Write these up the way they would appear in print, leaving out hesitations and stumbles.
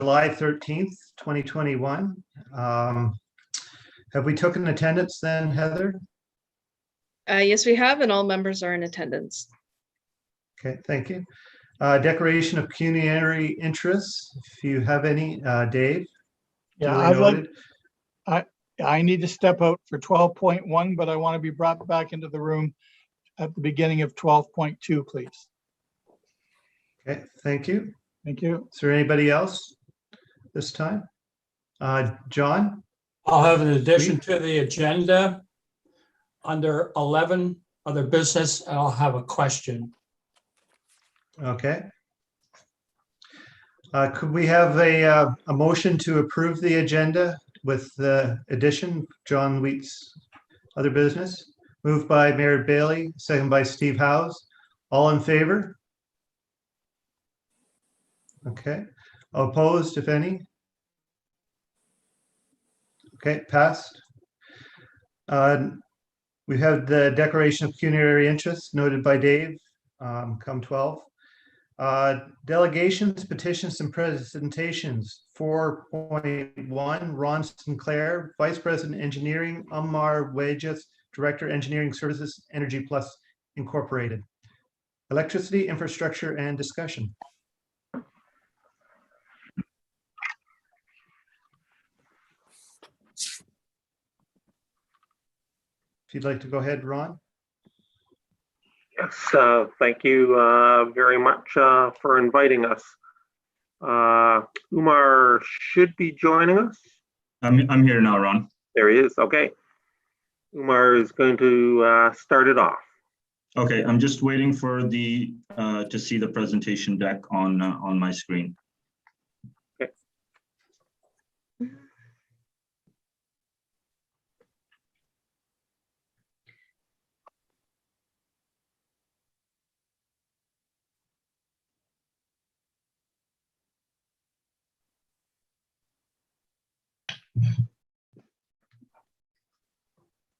July 13th, 2021. Have we taken attendance then, Heather? Yes, we have, and all members are in attendance. Okay, thank you. Declaration of pecuniary interests, if you have any, Dave. Yeah, I need to step out for 12.1, but I want to be brought back into the room at the beginning of 12.2, please. Okay, thank you. Thank you. Is there anybody else this time? John? I'll have an addition to the agenda under 11, other business, and I'll have a question. Okay. Could we have a motion to approve the agenda with the addition, John Wheat's other business? Moved by Mayor Bailey, second by Steve Howes. All in favor? Okay. Opposed, if any? Okay, passed. We have the declaration of pecuniary interest noted by Dave, come 12. Delegations, petitions, and presentations. 4.1, Ron Sinclair, Vice President Engineering, Umar Wages, Director Engineering Services, Energy Plus Incorporated. Electricity, infrastructure, and discussion. If you'd like to go ahead, Ron. Yes, thank you very much for inviting us. Umar should be joining us. I'm here now, Ron. There he is. Okay. Umar is going to start it off. Okay, I'm just waiting for the to see the presentation deck on my screen. Okay.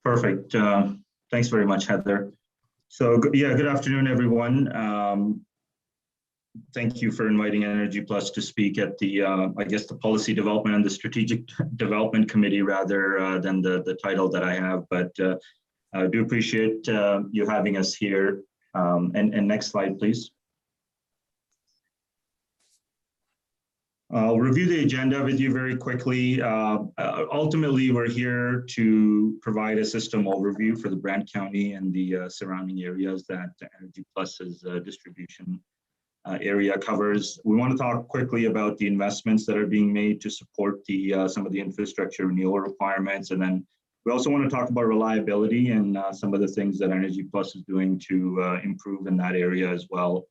Perfect. Thanks very much, Heather. So yeah, good afternoon, everyone. Thank you for inviting Energy Plus to speak at the, I guess, the Policy Development and the Strategic Development Committee rather than the title that I have. But I do appreciate you having us here. And next slide, please. I'll review the agenda with you very quickly. Ultimately, we're here to provide a system overview for the Brant County and the surrounding areas that Energy Plus's distribution area covers. We want to talk quickly about the investments that are being made to support the some of the infrastructure renewal requirements. And then we also want to talk about reliability and some of the things that Energy Plus is doing to improve in that area as well.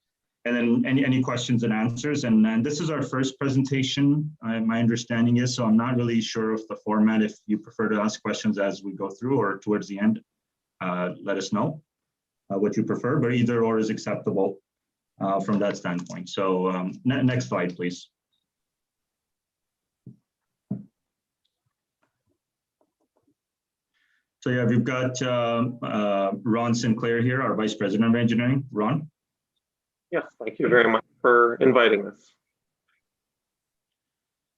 And then any questions and answers. And this is our first presentation, my understanding is, so I'm not really sure of the format. If you prefer to ask questions as we go through or towards the end, let us know what you prefer, but either or is acceptable from that standpoint. So next slide, please. So yeah, we've got Ron Sinclair here, our Vice President of Engineering. Ron? Yes, thank you very much for inviting us.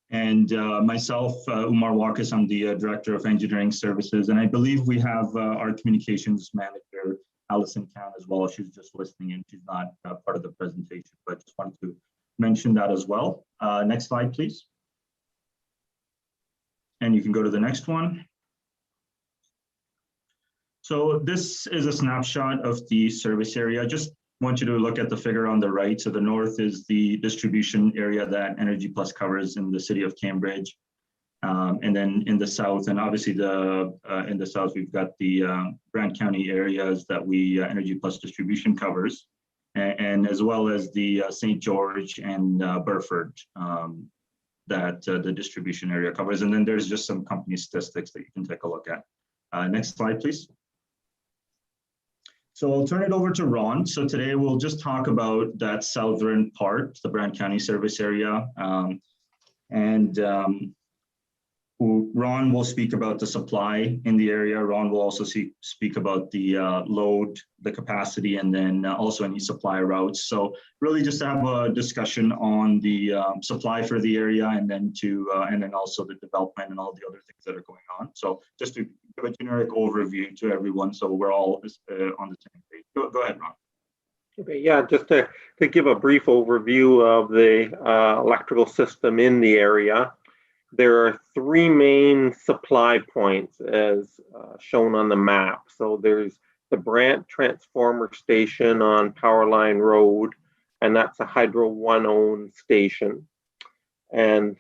And myself, Umar Wakas, I'm the Director of Engineering Services, and I believe we have our Communications Manager, Allison Khan, as well. She's just listening in. She's not part of the presentation, but I just wanted to mention that as well. Next slide, please. And you can go to the next one. So this is a snapshot of the service area. Just want you to look at the figure on the right. So the north is the distribution area that Energy Plus covers in the city of Cambridge. And then in the south, and obviously in the south, we've got the Brant County areas that we Energy Plus distribution covers, and as well as the St. George and Burford that the distribution area covers. And then there's just some company statistics that you can take a look at. Next slide, please. So I'll turn it over to Ron. So today we'll just talk about that southern part, the Brant County service area. Ron will speak about the supply in the area. Ron will also speak about the load, the capacity, and then also any supply routes. So really just to have a discussion on the supply for the area, and then also the development and all the other things that are going on. So just to give a generic overview to everyone, so we're all on the same page. Go ahead, Ron. Okay, yeah, just to give a brief overview of the electrical system in the area. There are three main supply points as shown on the map. So there's the Brant Transformer Station on Powerline Road, and that's a Hydro One owned station. And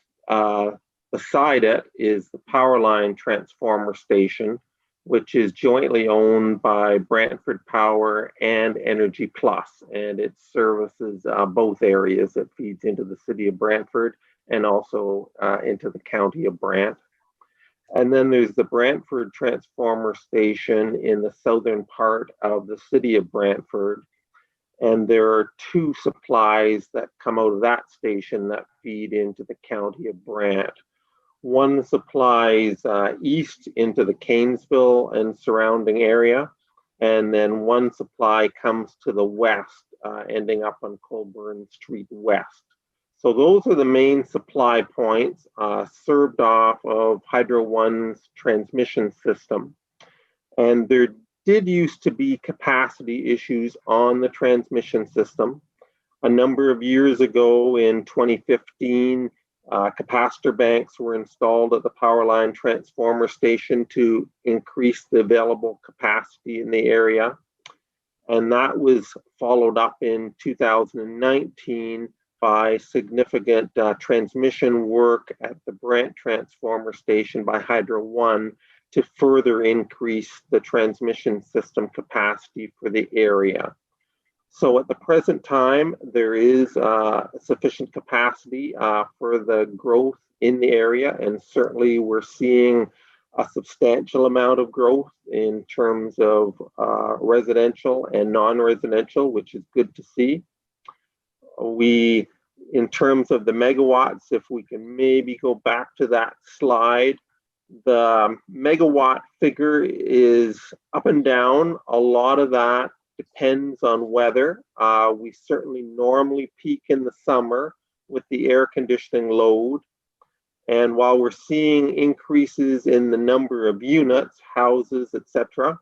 beside it is the Powerline Transformer Station, which is jointly owned by Brantford Power and Energy Plus, and it services both areas. It feeds into the city of Brantford and also into the county of Brant. And then there's the Brantford Transformer Station in the southern part of the city of Brantford. And there are two supplies that come out of that station that feed into the county of Brant. One supplies east into the Canesville and surrounding area, and then one supply comes to the west, ending up on Colburn Street West. So those are the main supply points served off of Hydro One's transmission system. And there did used to be capacity issues on the transmission system. A number of years ago in 2015, capacitor banks were installed at the Powerline Transformer Station to increase the available capacity in the area. And that was followed up in 2019 by significant transmission work at the Brant Transformer Station by Hydro One to further increase the transmission system capacity for the area. So at the present time, there is sufficient capacity for the growth in the area, and certainly we're seeing a substantial amount of growth in terms of residential and non-residential, which is good to see. In terms of the megawatts, if we can maybe go back to that slide, the megawatt figure is up and down. A lot of that depends on weather. We certainly normally peak in the summer with the air conditioning load. And while we're seeing increases in the number of units, houses, etc.,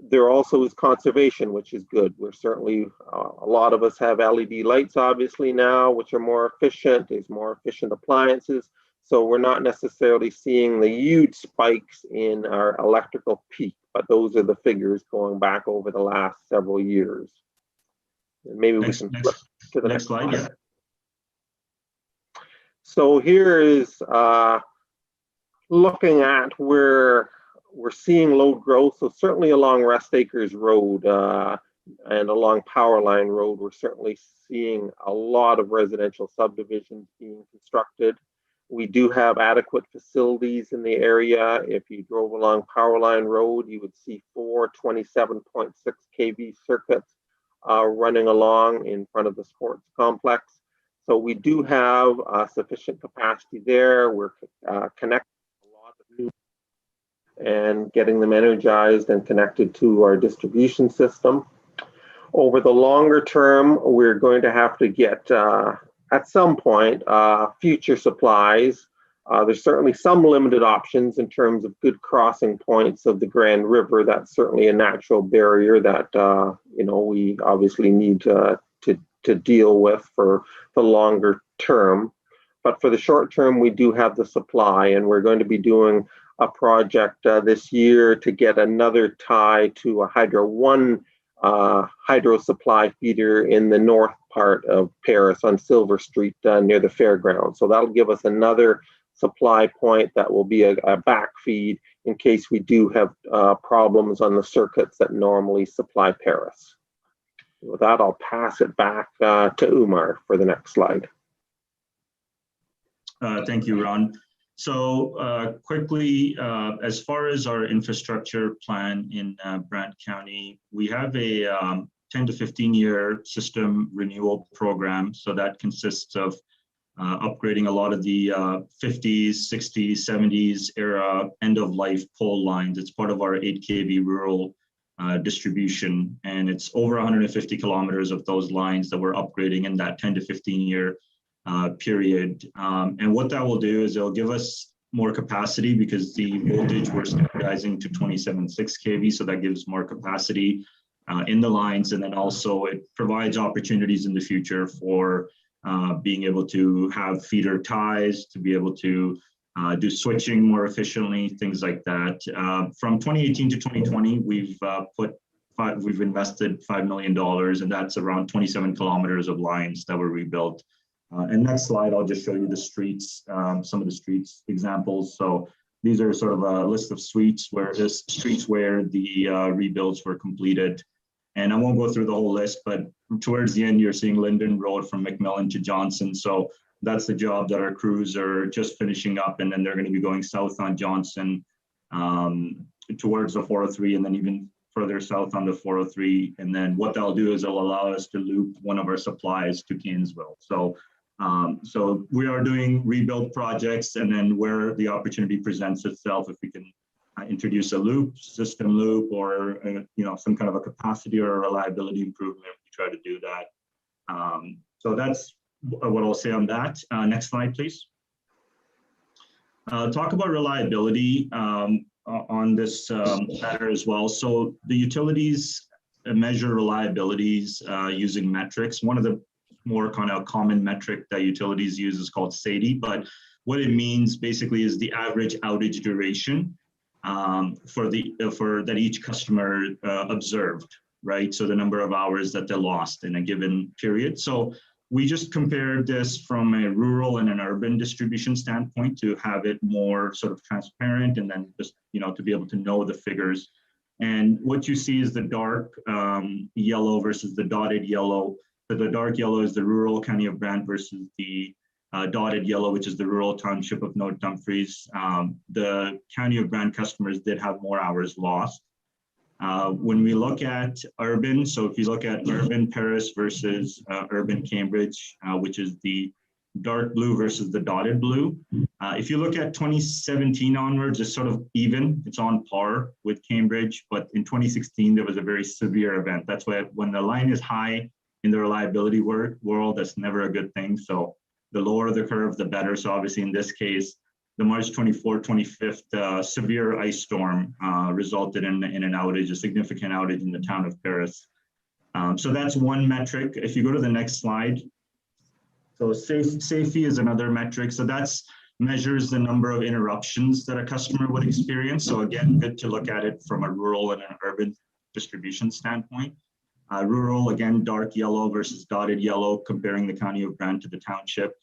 there also is conservation, which is good. We're certainly, a lot of us have LED lights obviously now, which are more efficient. There's more efficient appliances. So we're not necessarily seeing the huge spikes in our electrical peak, but those are the figures going back over the last several years. And maybe we can flip to the next slide. Yeah. So here is looking at where we're seeing load growth. So certainly along Rest Acres Road and along Powerline Road, we're certainly seeing a lot of residential subdivisions being constructed. We do have adequate facilities in the area. If you drove along Powerline Road, you would see 4 27.6 kV circuits running along in front of the sports complex. So we do have sufficient capacity there. We're connecting a lot of new and getting them energized and connected to our distribution system. Over the longer term, we're going to have to get, at some point, future supplies. There's certainly some limited options in terms of good crossing points of the Grand River. That's certainly a natural barrier that we obviously need to deal with for the longer term. But for the short term, we do have the supply, and we're going to be doing a project this year to get another tie to a Hydro One hydro supply feeder in the north part of Paris on Silver Street near the fairgrounds. So that'll give us another supply point that will be a back feed in case we do have problems on the circuits that normally supply Paris. With that, I'll pass it back to Umar for the next slide. Thank you, Ron. So quickly, as far as our infrastructure plan in Brant County, we have a 10 to 15 year system renewal program. So that consists of upgrading a lot of the 50s, 60s, 70s era end-of-life pole lines. It's part of our 8 kV rural distribution, and it's over 150 kilometers of those lines that we're upgrading in that 10 to 15 year period. And what that will do is it'll give us more capacity because the voltage we're standardizing to 27.6 kV, so that gives more capacity in the lines, and then also it provides opportunities in the future for being able to have feeder ties, to be able to do switching more efficiently, things like that. From 2018 to 2020, we've invested $5 million, and that's around 27 kilometers of lines that were rebuilt. And next slide, I'll just show you the streets, some of the streets examples. So these are sort of a list of streets where the rebuilds were completed. And I won't go through the whole list, but towards the end, you're seeing Linden Road from McMillan to Johnson. So that's the job that our crews are just finishing up, and then they're going to be going south on Johnson towards the 403, and then even further south on the 403. And then what they'll do is it'll allow us to loop one of our supplies to Kanesville. So we are doing rebuild projects, and then where the opportunity presents itself, if we can introduce a system loop, or some kind of a capacity or a reliability improvement, we try to do that. So that's what I'll say on that. Next slide, please. Talk about reliability on this matter as well. So the utilities measure reliabilities using metrics. One of the more kind of common metric that utilities use is called SAIDI, but what it means basically is the average outage duration for that each customer observed, right? So the number of hours that they lost in a given period. So we just compared this from a rural and an urban distribution standpoint to have it more sort of transparent, and then just, to be able to know the figures. And what you see is the dark yellow versus the dotted yellow. So the dark yellow is the rural county of Brant versus the dotted yellow, which is the rural township of North Dumfries. The county of Brant customers did have more hours lost. When we look at urban, so if you look at urban Paris versus urban Cambridge, which is the dark blue versus the dotted blue. If you look at 2017 onwards, it's sort of even, it's on par with Cambridge, but in 2016, there was a very severe event. That's why when the line is high in the reliability world, that's never a good thing. So the lower the curve, the better. So obviously in this case, the March 24th, 25th severe ice storm resulted in an outage, a significant outage in the town of Paris. So that's one metric. If you go to the next slide, so safety is another metric. So that's measures the number of interruptions that a customer would experience. So again, good to look at it from a rural and an urban distribution standpoint. Rural, again, dark yellow versus dotted yellow, comparing the county of Brant to the township.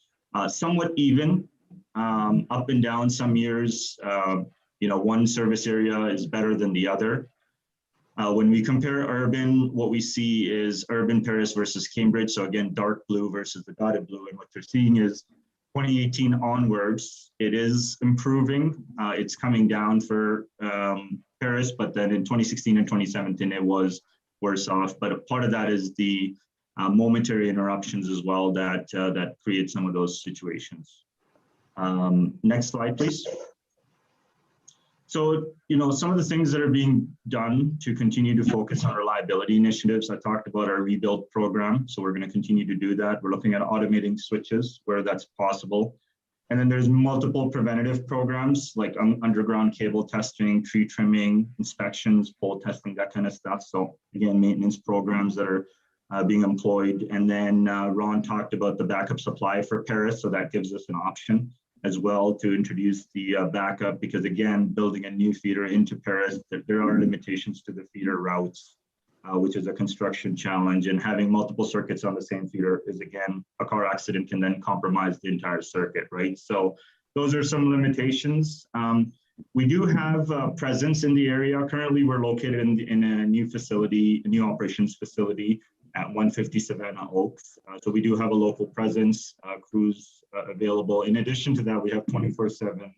Somewhat even, up and down some years, one service area is better than the other. When we compare urban, what we see is urban Paris versus Cambridge. So again, dark blue versus the dotted blue. And what you're seeing is 2018 onwards, it is improving. It's coming down for Paris, but then in 2016 and 2017, it was worse off. But a part of that is the momentary interruptions as well that create some of those situations. Next slide, please. So, some of the things that are being done to continue to focus on reliability initiatives. I talked about our rebuild program. So we're going to continue to do that. We're looking at automating switches where that's possible. And then there's multiple preventative programs like underground cable testing, tree trimming, inspections, pole testing, that kind of stuff. So again, maintenance programs that are being employed. And then Ron talked about the backup supply for Paris. So that gives us an option as well to introduce the backup, because again, building a new feeder into Paris, there are limitations to the feeder routes, which is a construction challenge, and having multiple circuits on the same feeder is, again, a car accident can then compromise the entire circuit, right? So those are some limitations. We do have a presence in the area. Currently, we're located in a new facility, a new operations facility at 150 Savannah Oaks. So we do have a local presence, crews available. In addition to that, we have 24/7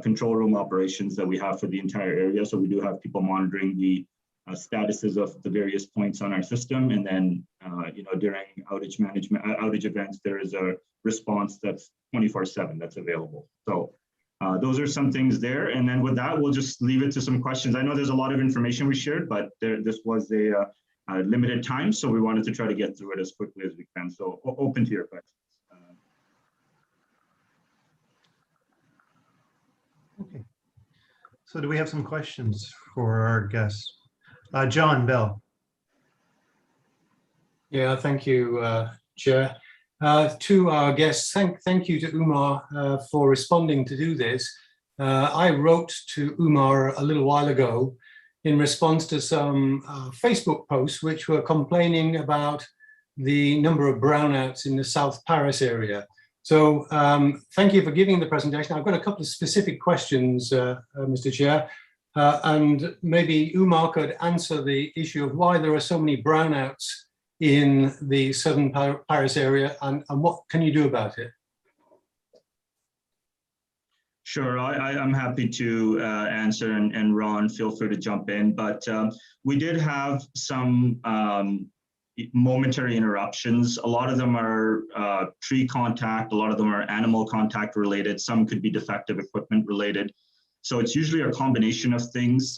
control room operations that we have for the entire area. So we do have people monitoring the statuses of the various points on our system. And then, during outage management, outage events, there is a response that's 24/7 that's available. So those are some things there. And then with that, we'll just leave it to some questions. I know there's a lot of information we shared, but this was a limited time. So we wanted to try to get through it as quickly as we can. So open to your questions. Okay. So do we have some questions for our guests? John Bell. Yeah, thank you, Chair. To our guests, thank you to Umar for responding to do this. I wrote to Umar a little while ago in response to some Facebook posts which were complaining about the number of brownouts in the South Paris area. So thank you for giving the presentation. I've got a couple of specific questions, Mr. Chair, and maybe Umar could answer the issue of why there are so many brownouts in the southern Paris area, and what can you do about it? Sure, I'm happy to answer, and Ron, feel free to jump in. But we did have some momentary interruptions. A lot of them are tree contact, a lot of them are animal contact related, some could be defective equipment related. So it's usually a combination of things.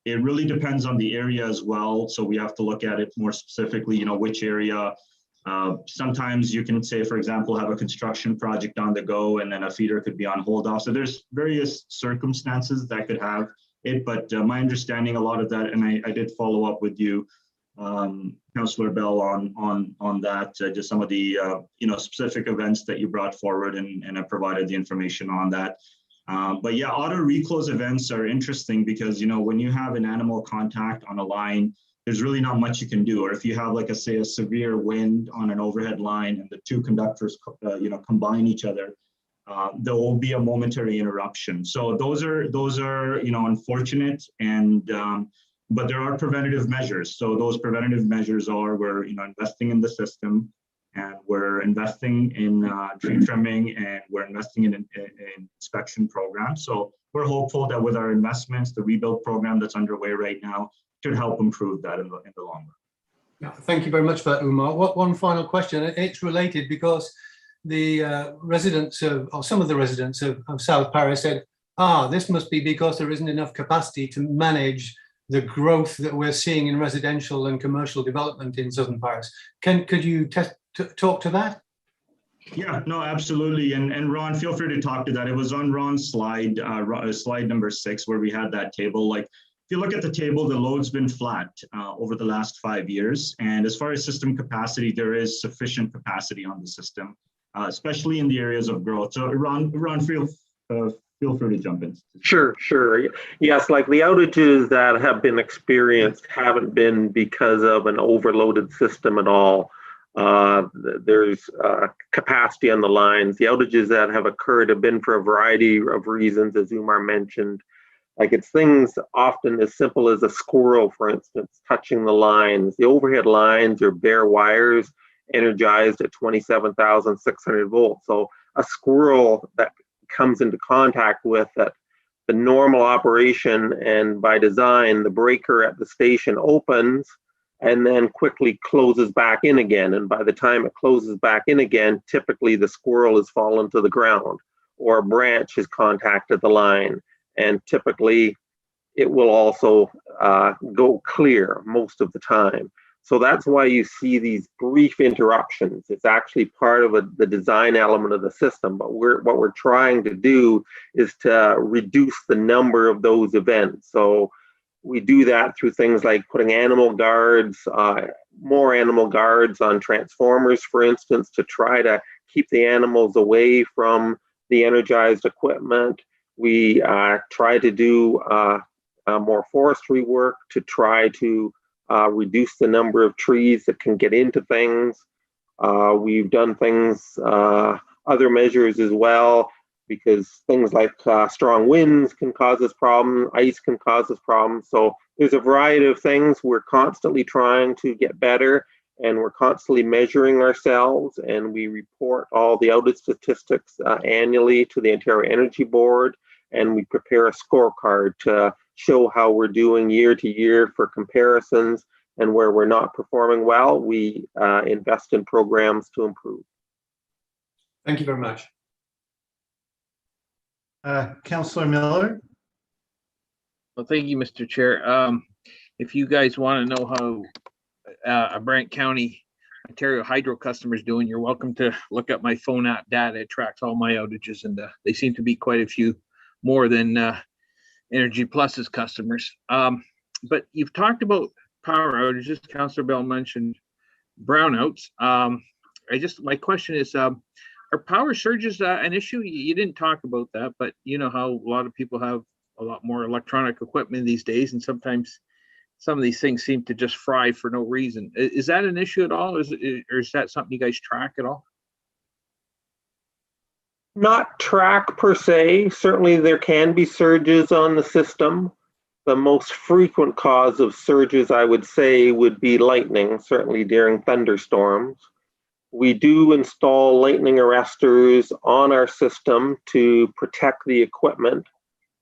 It really depends on the area as well. So we have to look at it more specifically, which area. Sometimes you can say, for example, have a construction project on the go and then a feeder could be on hold off. So there's various circumstances that could have it, but my understanding, a lot of that, and I did follow up with you, Councillor Bell, on that, just some of the specific events that you brought forward, and I provided the information on that. But yeah, auto reclose events are interesting because, when you have an animal contact on a line, there's really not much you can do. Or if you have, like, say, a severe wind on an overhead line and the two conductors, combine each other, there will be a momentary interruption. So those are unfortunate, and but there are preventative measures. So those preventative measures are, we're investing in the system, and we're investing in tree trimming, and we're investing in an inspection program. So we're hopeful that with our investments, the rebuild program that's underway right now should help improve that in the long run. Yeah, thank you very much for that, Umar. One final question. It's related because the residents or some of the residents of South Paris said, this must be because there isn't enough capacity to manage the growth that we're seeing in residential and commercial development in southern Paris. Could you talk to that? Yeah, no, absolutely. And Ron, feel free to talk to that. It was on Ron's slide, slide number 6, where we had that table. Like, if you look at the table, the load's been flat over the last 5 years. And as far as system capacity, there is sufficient capacity on the system, especially in the areas of growth. So Ron, feel free to jump in. Sure. Yes, like the outages that have been experienced haven't been because of an overloaded system at all. There's capacity on the lines. The outages that have occurred have been for a variety of reasons, as Umar mentioned. Like, it's things often as simple as a squirrel, for instance, touching the lines. The overhead lines are bare wires energized at 27,600 volts. So a squirrel that comes into contact with that, the normal operation, and by design, the breaker at the station opens and then quickly closes back in again. And by the time it closes back in again, typically the squirrel has fallen to the ground, or a branch has contacted the line. And typically it will also go clear most of the time. So that's why you see these brief interruptions. It's actually part of the design element of the system, but what we're trying to do is to reduce the number of those events. So we do that through things like putting animal guards, more animal guards on transformers, for instance, to try to keep the animals away from the energized equipment. We try to do more forestry work to try to reduce the number of trees that can get into things. We've done things, other measures as well, because things like strong winds can cause us problems, ice can cause us problems. So there's a variety of things. We're constantly trying to get better, and we're constantly measuring ourselves, and we report all the outage statistics annually to the Ontario Energy Board, and we prepare a scorecard to show how we're doing year to year for comparisons, and where we're not performing well, we invest in programs to improve. Thank you very much. Councillor Miller? Well, thank you, Mr. Chair. If you guys want to know how a Brant County Ontario Hydro customer is doing, you're welcome to look up my phone app data. It tracks all my outages, and they seem to be quite a few more than Energy Plus's customers. But you've talked about power outages. Councillor Bell mentioned brownouts. My question is, are power surges an issue? You didn't talk about that, but you know how a lot of people have a lot more electronic equipment these days, and sometimes some of these things seem to just fry for no reason. Is that an issue at all? Or is that something you guys track at all? Not track per se. Certainly there can be surges on the system. The most frequent cause of surges, I would say, would be lightning, certainly during thunderstorms. We do install lightning arresters on our system to protect the equipment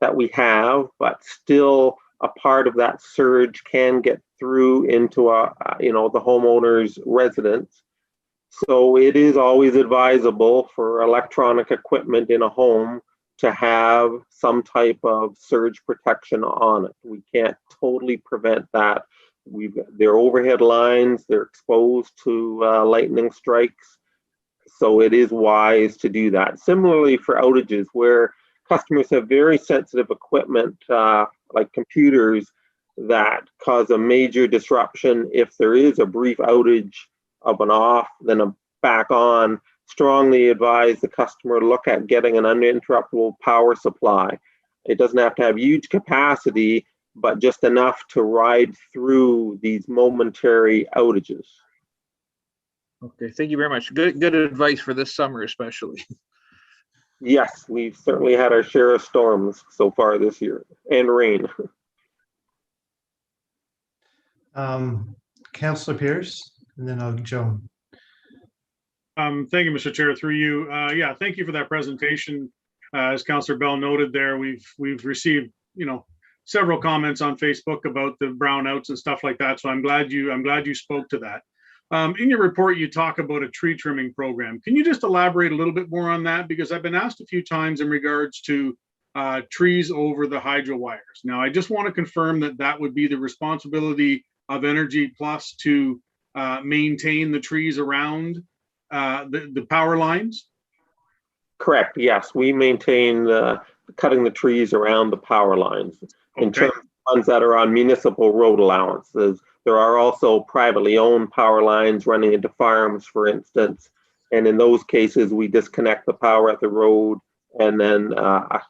that we have, but still a part of that surge can get through into the homeowner's residence. So it is always advisable for electronic equipment in a home to have some type of surge protection on it. We can't totally prevent that. They're overhead lines, they're exposed to lightning strikes. So it is wise to do that. Similarly for outages, where customers have very sensitive equipment, like computers, that cause a major disruption. If there is a brief outage of an off, then a back on, strongly advise the customer to look at getting an uninterruptible power supply. It doesn't have to have huge capacity, but just enough to ride through these momentary outages. Okay, thank you very much. Good advice for this summer, especially. Yes, we've certainly had our share of storms so far this year, and rain. Councillor Pierce, and then Joan. Thank you, Mr. Chair, through you. Yeah, thank you for that presentation. As Councillor Bell noted there, we've received, several comments on Facebook about the brownouts and stuff like that. So I'm glad you spoke to that. In your report, you talk about a tree trimming program. Can you just elaborate a little bit more on that? Because I've been asked a few times in regards to trees over the hydro wires. Now, I just want to confirm that would be the responsibility of Energy Plus to maintain the trees around the power lines? Correct. Yes, we maintain cutting the trees around the power lines. In terms of ones that are on municipal road allowances, there are also privately owned power lines running into farms, for instance. And in those cases, we disconnect the power at the road, and then a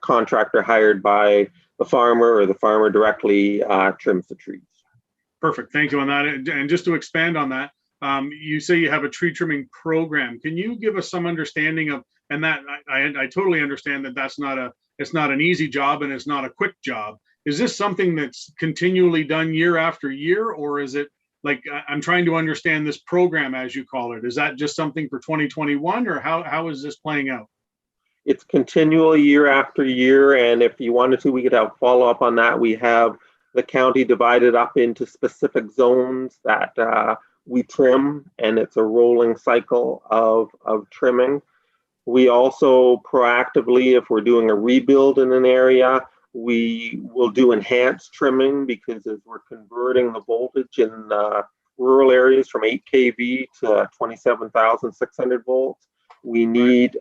contractor hired by the farmer or the farmer directly trims the trees. Perfect. Thank you on that. And just to expand on that, you say you have a tree trimming program. Can you give us some understanding of, and that I totally understand that it's not an easy job and it's not a quick job. Is this something that's continually done year after year, or is it like, I'm trying to understand this program, as you call it? Is that just something for 2021, or how is this playing out? It's continual year after year, and if you wanted to, we could have follow up on that. We have the county divided up into specific zones that we trim, and it's a rolling cycle of trimming. We also proactively, if we're doing a rebuild in an area, we will do enhanced trimming, because as we're converting the voltage in rural areas from 8 kV to 27,600 volts, we need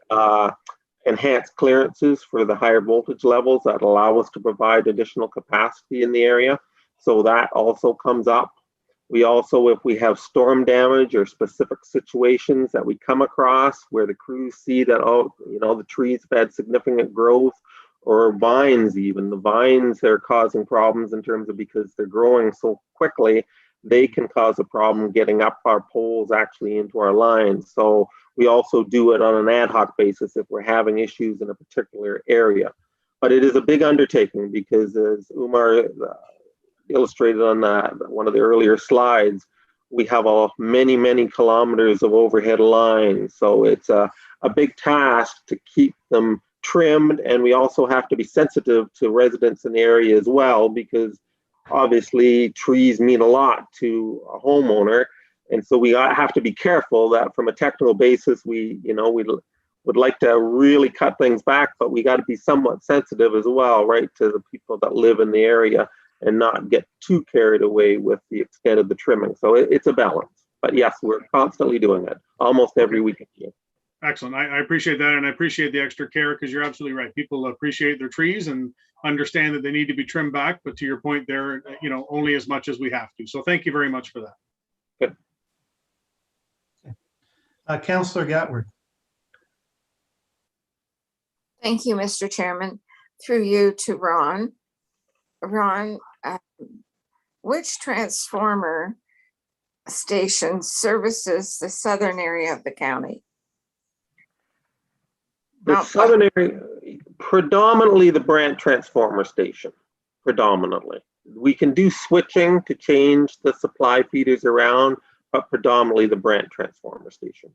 enhanced clearances for the higher voltage levels that allow us to provide additional capacity in the area. So that also comes up. We also, if we have storm damage or specific situations that we come across where the crews see that, the trees have had significant growth, or vines even. The vines are causing problems in terms of, because they're growing so quickly, they can cause a problem getting up our poles actually into our lines. So we also do it on an ad hoc basis if we're having issues in a particular area. But it is a big undertaking, because as Umar illustrated on one of the earlier slides, we have many, many kilometers of overhead lines. So it's a big task to keep them trimmed, and we also have to be sensitive to residents in the area as well, because obviously trees mean a lot to a homeowner. And so we have to be careful that from a technical basis, we would like to really cut things back, but we got to be somewhat sensitive as well, right, to the people that live in the area and not get too carried away with the extent of the trimming. So it's a balance. But yes, we're constantly doing it almost every weekend. Excellent. I appreciate that, and I appreciate the extra care, because you're absolutely right. People appreciate their trees and understand that they need to be trimmed back, but to your point there, only as much as we have to. So thank you very much for that. Good. Councillor Gatward. Thank you, Mr. Chairman. Through you to Ron. Ron, which transformer station services the southern area of the county? The southern area, predominantly the Brant transformer station, predominantly. We can do switching to change the supply feeders around, but predominantly the Brant transformer station.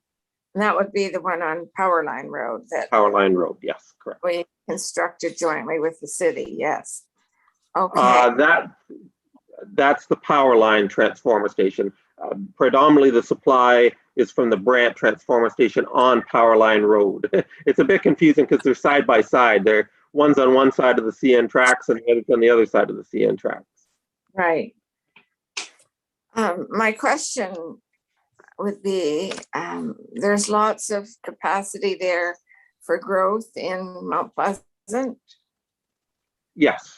And that would be the one on Powerline Road that Powerline Road, yes, correct. we constructed jointly with the city, yes. Okay. That's the Powerline transformer station. Predominantly the supply is from the Brant transformer station on Powerline Road. It's a bit confusing because they're side by side. They're one's on one side of the CN tracks and the other's on the other side of the CN tracks. Right. My question would be, there's lots of capacity there for growth in Mount Pleasant. Yes.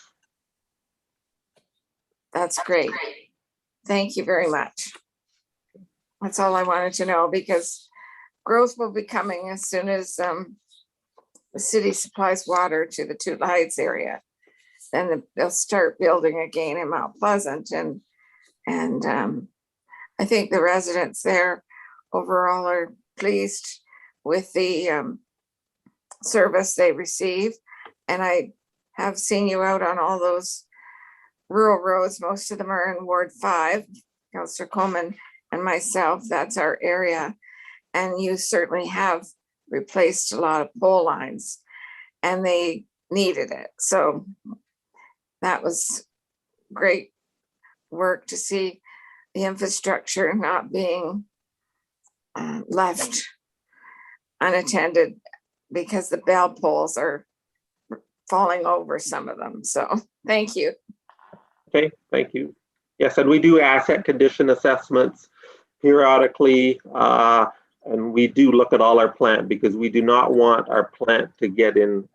That's great. Thank you very much. That's all I wanted to know, because growth will be coming as soon as the city supplies water to the Two Heights area. Then they'll start building again in Mount Pleasant, and I think the residents there overall are pleased with the service they receive. And I have seen you out on all those rural roads. Most of them are in Ward 5, Councillor Coleman and myself, that's our area. And you certainly have replaced a lot of pole lines, and they needed it. So that was great work to see the infrastructure not being left unattended, because the bell poles are falling over, some of them. So thank you. Okay, thank you. Yes, and we do asset condition assessments periodically, and we do look at all our plant, because we do not want our plant to get in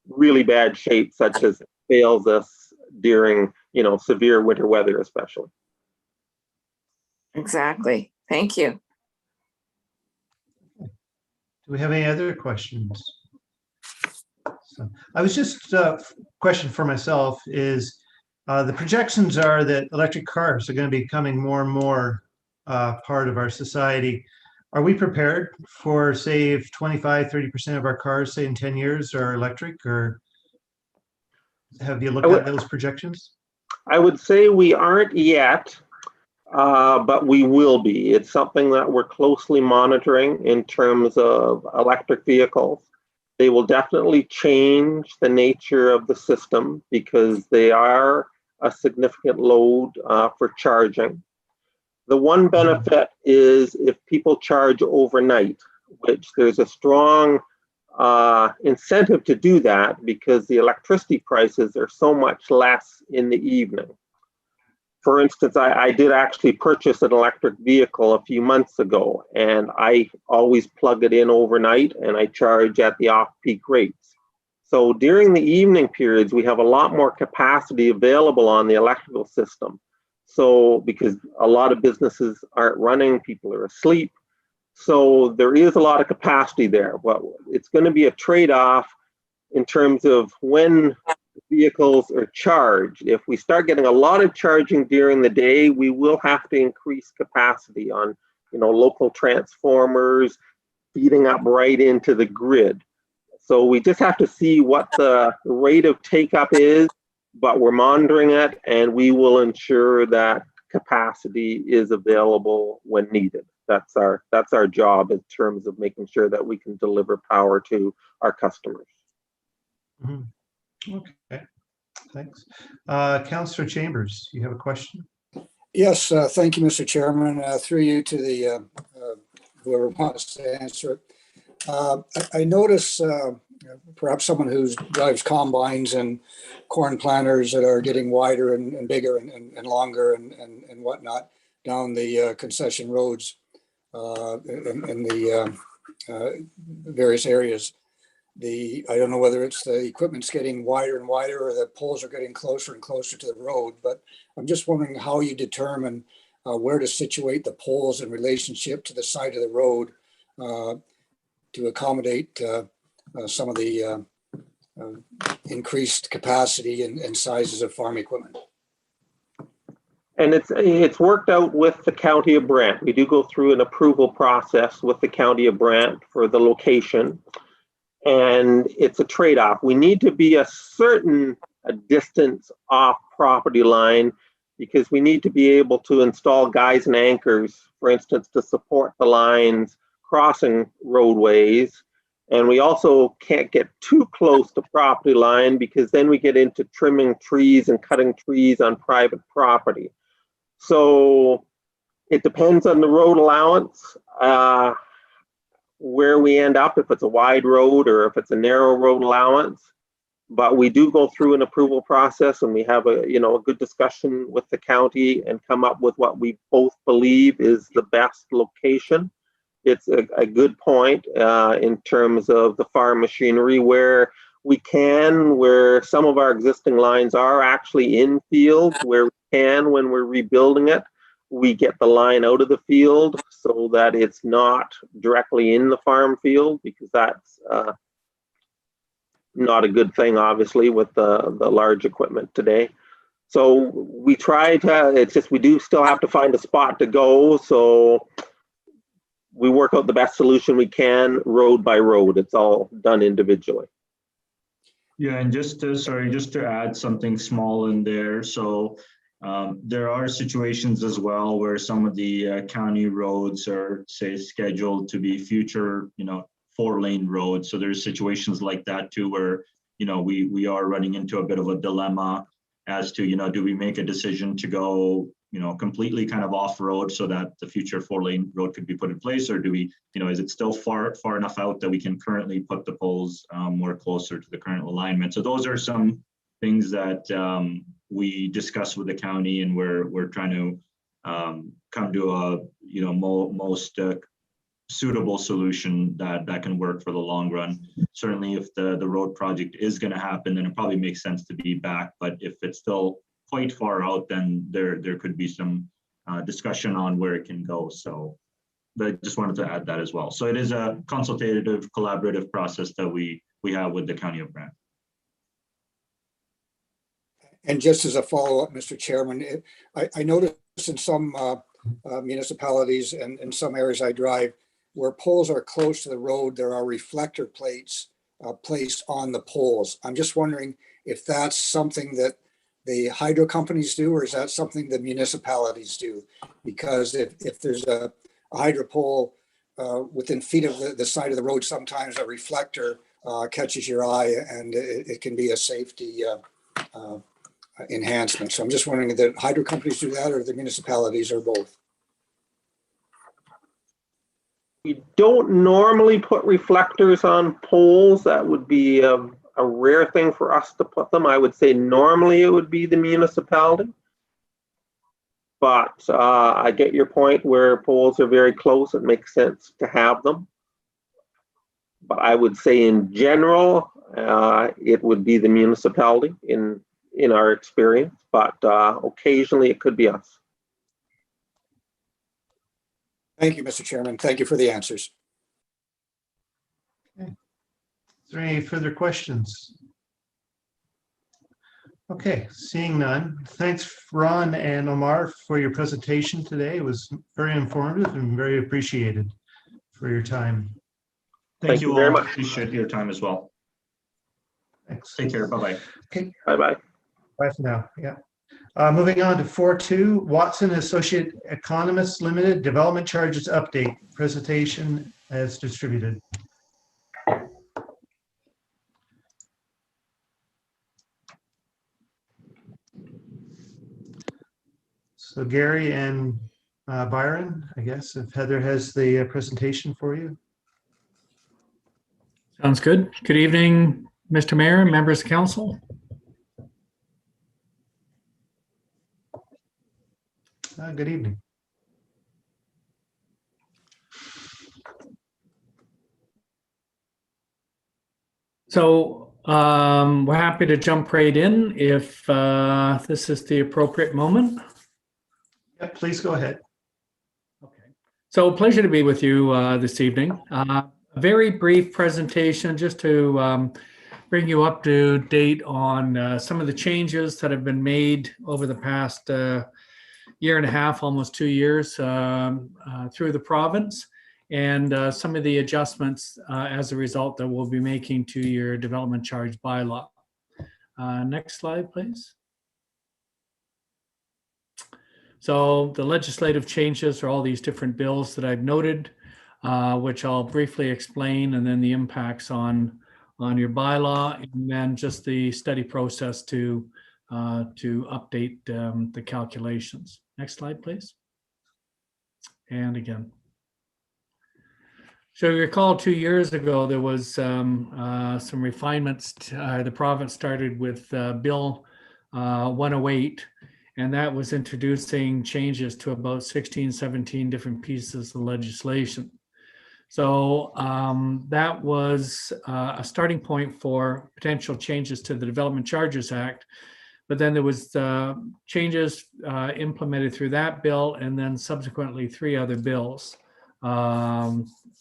really bad shape, such as fails us during, severe winter weather, especially. Exactly. Thank you. Do we have any other questions? So I was just question for myself is, the projections are that electric cars are going to be becoming more and more part of our society. Are we prepared for, say, if 25-30% of our cars, say in 10 years, are electric, or have you looked at those projections? I would say we aren't yet, but we will be. It's something that we're closely monitoring in terms of electric vehicles. They will definitely change the nature of the system, because they are a significant load for charging. The one benefit is if people charge overnight, which there's a strong incentive to do that, because the electricity prices are so much less in the evening. For instance, I did actually purchase an electric vehicle a few months ago, and I always plug it in overnight and I charge at the off-peak rates. So during the evening periods, we have a lot more capacity available on the electrical system. So because a lot of businesses aren't running, people are asleep. So there is a lot of capacity there, but it's going to be a trade-off in terms of when vehicles are charged. If we start getting a lot of charging during the day, we will have to increase capacity on, local transformers, feeding up right into the grid. So we just have to see what the rate of take up is, but we're monitoring it, and we will ensure that capacity is available when needed. That's our job in terms of making sure that we can deliver power to our customers. Mhm. Okay, thanks. Councillor Chambers, you have a question? Yes, thank you, Mr. Chairman. Through you to the whoever wants to answer it. I notice perhaps someone who drives combines and corn planters that are getting wider and bigger and longer and whatnot down the concession roads in the various areas. I don't know whether it's the equipment's getting wider and wider or the poles are getting closer and closer to the road, but I'm just wondering how you determine where to situate the poles in relationship to the side of the road to accommodate some of the increased capacity and sizes of farm equipment. And it's worked out with the County of Brant. We do go through an approval process with the County of Brant for the location. And it's a trade-off. We need to be a certain distance off property line because we need to be able to install guys and anchors, for instance, to support the lines crossing roadways. And we also can't get too close to property line because then we get into trimming trees and cutting trees on private property. So it depends on the road allowance. Where we end up, if it's a wide road or if it's a narrow road allowance. But we do go through an approval process and we have a good discussion with the county and come up with what we both believe is the best location. It's a good point in terms of the farm machinery where where some of our existing lines are actually in fields where we can, when we're rebuilding it, we get the line out of the field so that it's not directly in the farm field, because that's not a good thing, obviously, with the large equipment today. So we try to, it's just we do still have to find a spot to go. So we work out the best solution we can road by road. It's all done individually. Yeah, and just to add something small in there. So there are situations as well where some of the county roads are, say, scheduled to be future, 4-lane roads. So there's situations like that too, where, we are running into a bit of a dilemma as to, do we make a decision to go, completely kind of off road so that the future 4-lane road could be put in place, or do we, is it still far enough out that we can currently put the poles more closer to the current alignment? So those are some things that we discuss with the county, and we're trying to come to a most suitable solution that can work for the long run. Certainly, if the road project is going to happen, then it probably makes sense to be back. But if it's still quite far out, then there could be some discussion on where it can go. So, but I just wanted to add that as well. So it is a consultative, collaborative process that we have with the County of Brant. And just as a follow-up, Mr. Chairman, I noticed in some municipalities and in some areas I drive, where poles are close to the road, there are reflector plates placed on the poles. I'm just wondering if that's something that the hydro companies do, or is that something the municipalities do? Because if there's a hydro pole within feet of the side of the road, sometimes a reflector catches your eye, and it can be a safety enhancement. So I'm just wondering if the hydro companies do that, or the municipalities, or both. We don't normally put reflectors on poles. That would be a rare thing for us to put them. I would say normally it would be the municipality. But I get your point where poles are very close. It makes sense to have them. But I would say in general, it would be the municipality in our experience, but occasionally it could be us. Thank you, Mr. Chairman. Thank you for the answers. Okay. Is there any further questions? Okay, seeing none. Thanks, Ron and Omar, for your presentation today. It was very informative and very appreciated for your time. Thank you very all. much. Appreciate your time as well. Thanks. Take care. Bye-bye. Okay. Bye-bye. Bye for now. Yeah. Moving on to 4.2, Watson Associate Economists Limited Development Charges Update. Presentation as distributed. So Gary and Byron, I guess, if Heather has the presentation for you. Sounds good. Good evening, Mr. Mayor, members of council. Good evening. So we're happy to jump right in if this is the appropriate moment. Yeah, please go ahead. Okay. So pleasure to be with you this evening. A very brief presentation just to bring you up to date on some of the changes that have been made over the past year and a half, almost 2 years through the province, and some of the adjustments as a result that we'll be making to your development charge bylaw. Next slide, please. So the legislative changes are all these different bills that I've noted, which I'll briefly explain, and then the impacts on your bylaw, and then just the study process to update the calculations. Next slide, please. And again. So you recall 2 years ago, there was some refinements. The province started with Bill 108, and that was introducing changes to about 16, 17 different pieces of legislation. So that was a starting point for potential changes to the Development Charges Act. But then there was changes implemented through that bill, and then subsequently 3 other bills,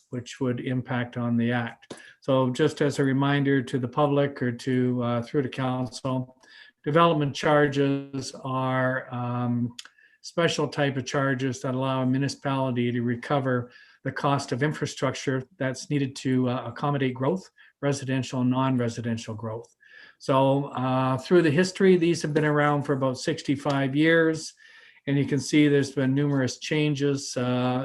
which would impact on the act. So just as a reminder to the public or to through the council, development charges are special type of charges that allow a municipality to recover the cost of infrastructure that's needed to accommodate growth, residential and non-residential growth. So through the history, these have been around for about 65 years. And you can see there's been numerous changes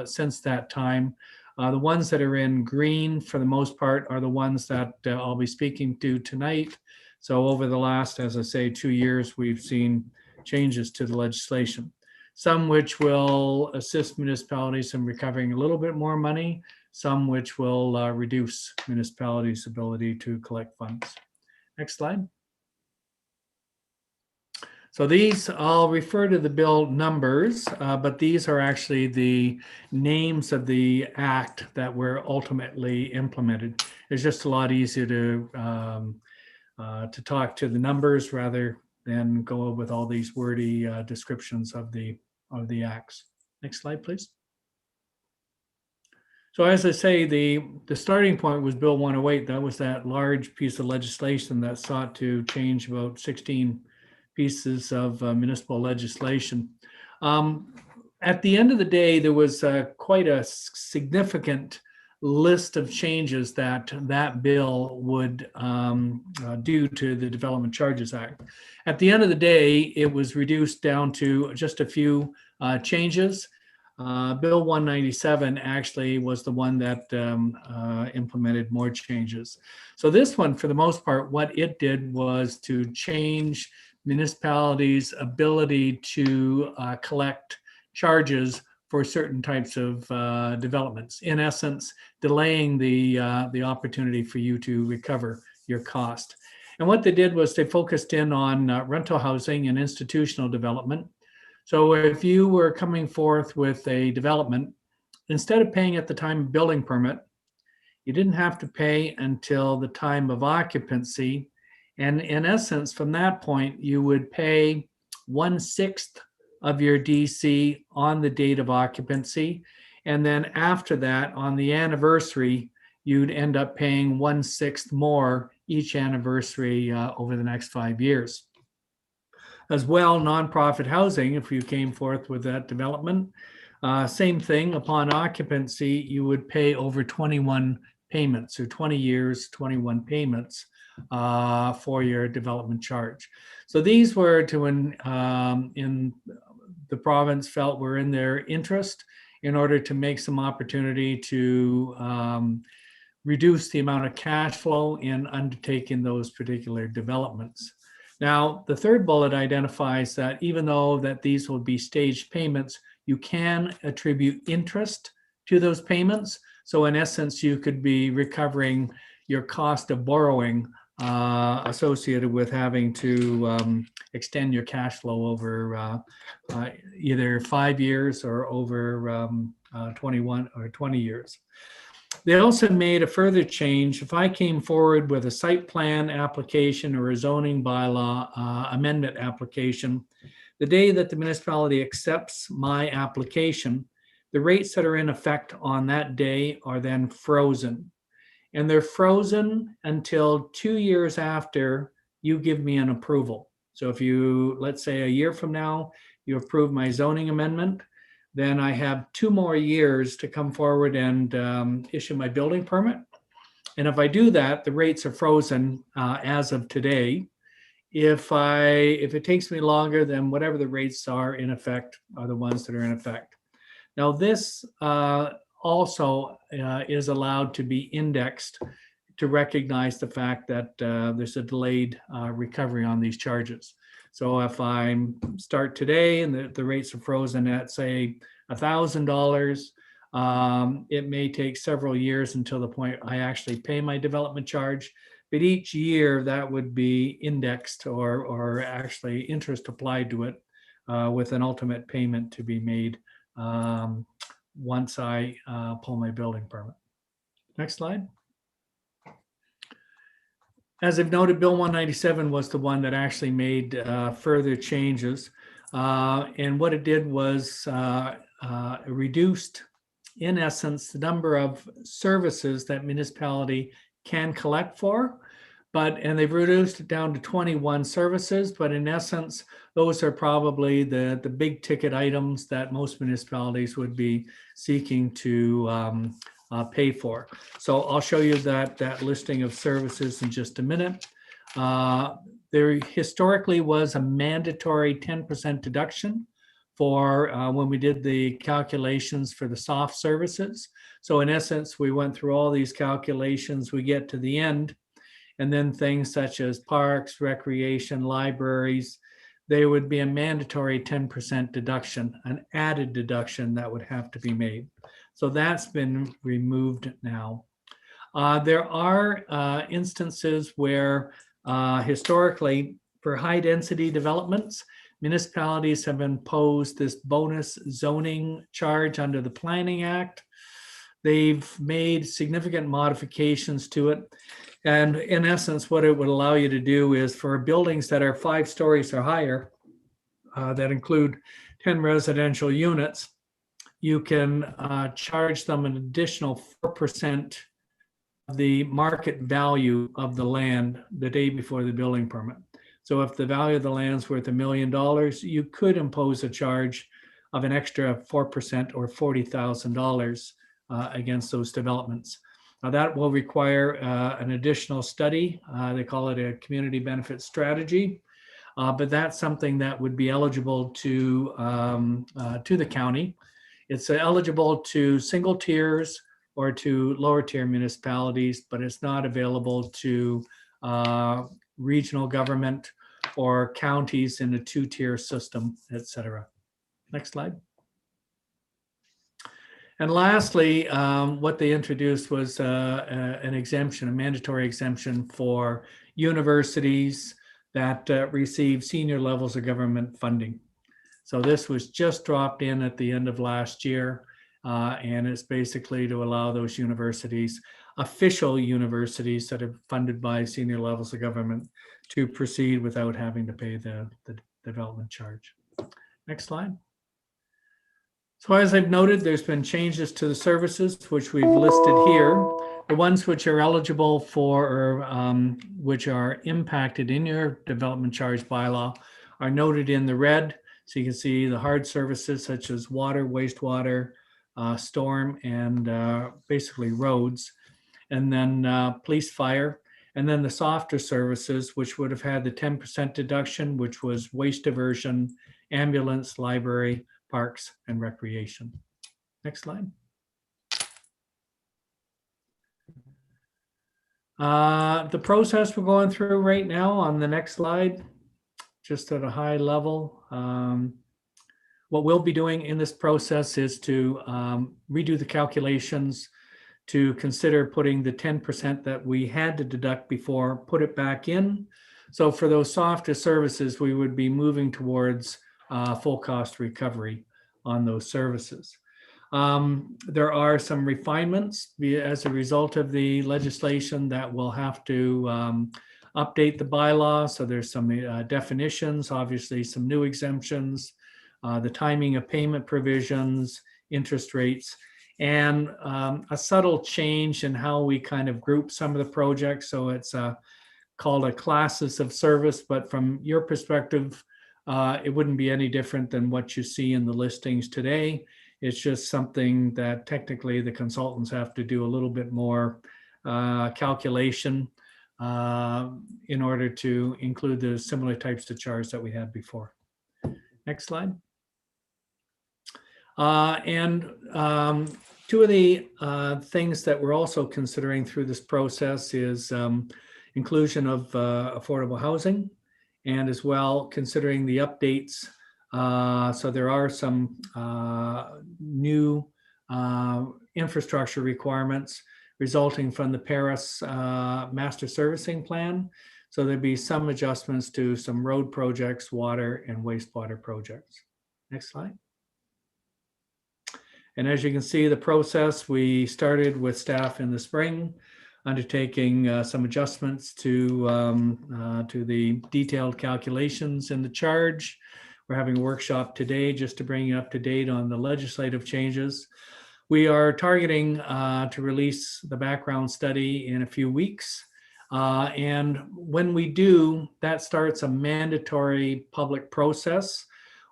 since that time. The ones that are in green, for the most part, are the ones that I'll be speaking to tonight. So over the last, as I say, 2 years, we've seen changes to the legislation. Some which will assist municipalities in recovering a little bit more money, some which will reduce municipalities' ability to collect funds. Next slide. So these, I'll refer to the bill numbers, but these are actually the names of the act that were ultimately implemented. It's just a lot easier to talk to the numbers rather than go with all these wordy descriptions of the acts. Next slide, please. So as I say, the starting point was Bill 108. That was that large piece of legislation that sought to change about 16 pieces of municipal legislation. At the end of the day, there was quite a significant list of changes that bill would do to the Development Charges Act. At the end of the day, it was reduced down to just a few changes. Bill 197 actually was the one that implemented more changes. So this one, for the most part, what it did was to change municipalities' ability to collect charges for certain types of developments. In essence, delaying the opportunity for you to recover your cost. And what they did was they focused in on rental housing and institutional development. So if you were coming forth with a development, instead of paying at the time of building permit, you didn't have to pay until the time of occupancy. And in essence, from that point, you would pay 1/6 of your DC on the date of occupancy. And then after that, on the anniversary, you'd end up paying 1/6 more each anniversary over the next 5 years. As well, nonprofit housing, if you came forth with that development, same thing, upon occupancy, you would pay over 21 payments, so 20 years, 21 payments for your development charge. So these were to, in the province felt were in their interest in order to make some opportunity to reduce the amount of cash flow in undertaking those particular developments. Now, the third bullet identifies that even though that these will be staged payments, you can attribute interest to those payments. So in essence, you could be recovering your cost of borrowing associated with having to extend your cash flow over either 5 years or over 21 or 20 years. They also made a further change. If I came forward with a site plan application or a zoning bylaw amendment application, the day that the municipality accepts my application, the rates that are in effect on that day are then frozen. And they're frozen until 2 years after you give me an approval. So if you, let's say a year from now, you approve my zoning amendment, then I have 2 more years to come forward and issue my building permit. And if I do that, the rates are frozen as of today. If it takes me longer, then whatever the rates are in effect are the ones that are in effect. Now this also is allowed to be indexed to recognize the fact that there's a delayed recovery on these charges. So if I start today and the rates are frozen at, say, $1,000, it may take several years until the point I actually pay my development charge. But each year that would be indexed or actually interest applied to it with an ultimate payment to be made once I pull my building permit. Next slide. As I've noted, Bill 197 was the one that actually made further changes. And what it did was reduced, in essence, the number of services that municipality can collect for. And they've reduced it down to 21 services, but in essence, those are probably the big ticket items that most municipalities would be seeking to pay for. So I'll show you that listing of services in just a minute. There historically was a mandatory 10% deduction for when we did the calculations for the soft services. So in essence, we went through all these calculations, we get to the end, and then things such as parks, recreation, libraries, there would be a mandatory 10% deduction, an added deduction that would have to be made. So that's been removed now. There are instances where historically for high density developments, municipalities have imposed this bonus zoning charge under the Planning Act. They've made significant modifications to it. And in essence, what it would allow you to do is for buildings that are 5 stories or higher, that include 10 residential units, you can charge them an additional 4% of the market value of the land the day before the building permit. So if the value of the land's worth $1 million, you could impose a charge of an extra 4% or $40,000 against those developments. Now that will require an additional study. They call it a community benefit strategy, but that's something that would be eligible to the county. It's eligible to single tiers or to lower tier municipalities, but it's not available to regional government or counties in a 2-tier system, etc. Next slide. And lastly, what they introduced was an exemption, a mandatory exemption for universities that receive senior levels of government funding. So this was just dropped in at the end of last year, and it's basically to allow those universities, official universities that are funded by senior levels of government, to proceed without having to pay the development charge. Next slide. So as I've noted, there's been changes to the services which we've listed here. The ones which are eligible for or which are impacted in your development charge bylaw are noted in the red. So you can see the hard services such as water, wastewater, storm, and basically roads. And then police, fire. And then the softer services, which would have had the 10% deduction, which was waste diversion, ambulance, library, parks, and recreation. Next slide. The process we're going through right now on the next slide just at a high level. What we'll be doing in this process is to redo the calculations to consider putting the 10% that we had to deduct before, put it back in. So for those softer services, we would be moving towards full cost recovery on those services. There are some refinements as a result of the legislation that will have to update the bylaw. So there's some definitions, obviously some new exemptions, the timing of payment provisions, interest rates, and a subtle change in how we kind of group some of the projects. So it's called a classes of service, but from your perspective, it wouldn't be any different than what you see in the listings today. It's just something that technically the consultants have to do a little bit more calculation in order to include the similar types of charge that we had before. Next slide. Two of the things that we're also considering through this process is inclusion of affordable housing, and as well considering the updates. So there are some new infrastructure requirements resulting from the Paris Master Servicing Plan. So there'd be some adjustments to some road projects, water and wastewater projects. Next slide. And as you can see, the process, we started with staff in the spring, undertaking some adjustments to the detailed calculations in the charge. We're having a workshop today just to bring you up to date on the legislative changes. We are targeting to release the background study in a few weeks. And when we do, that starts a mandatory public process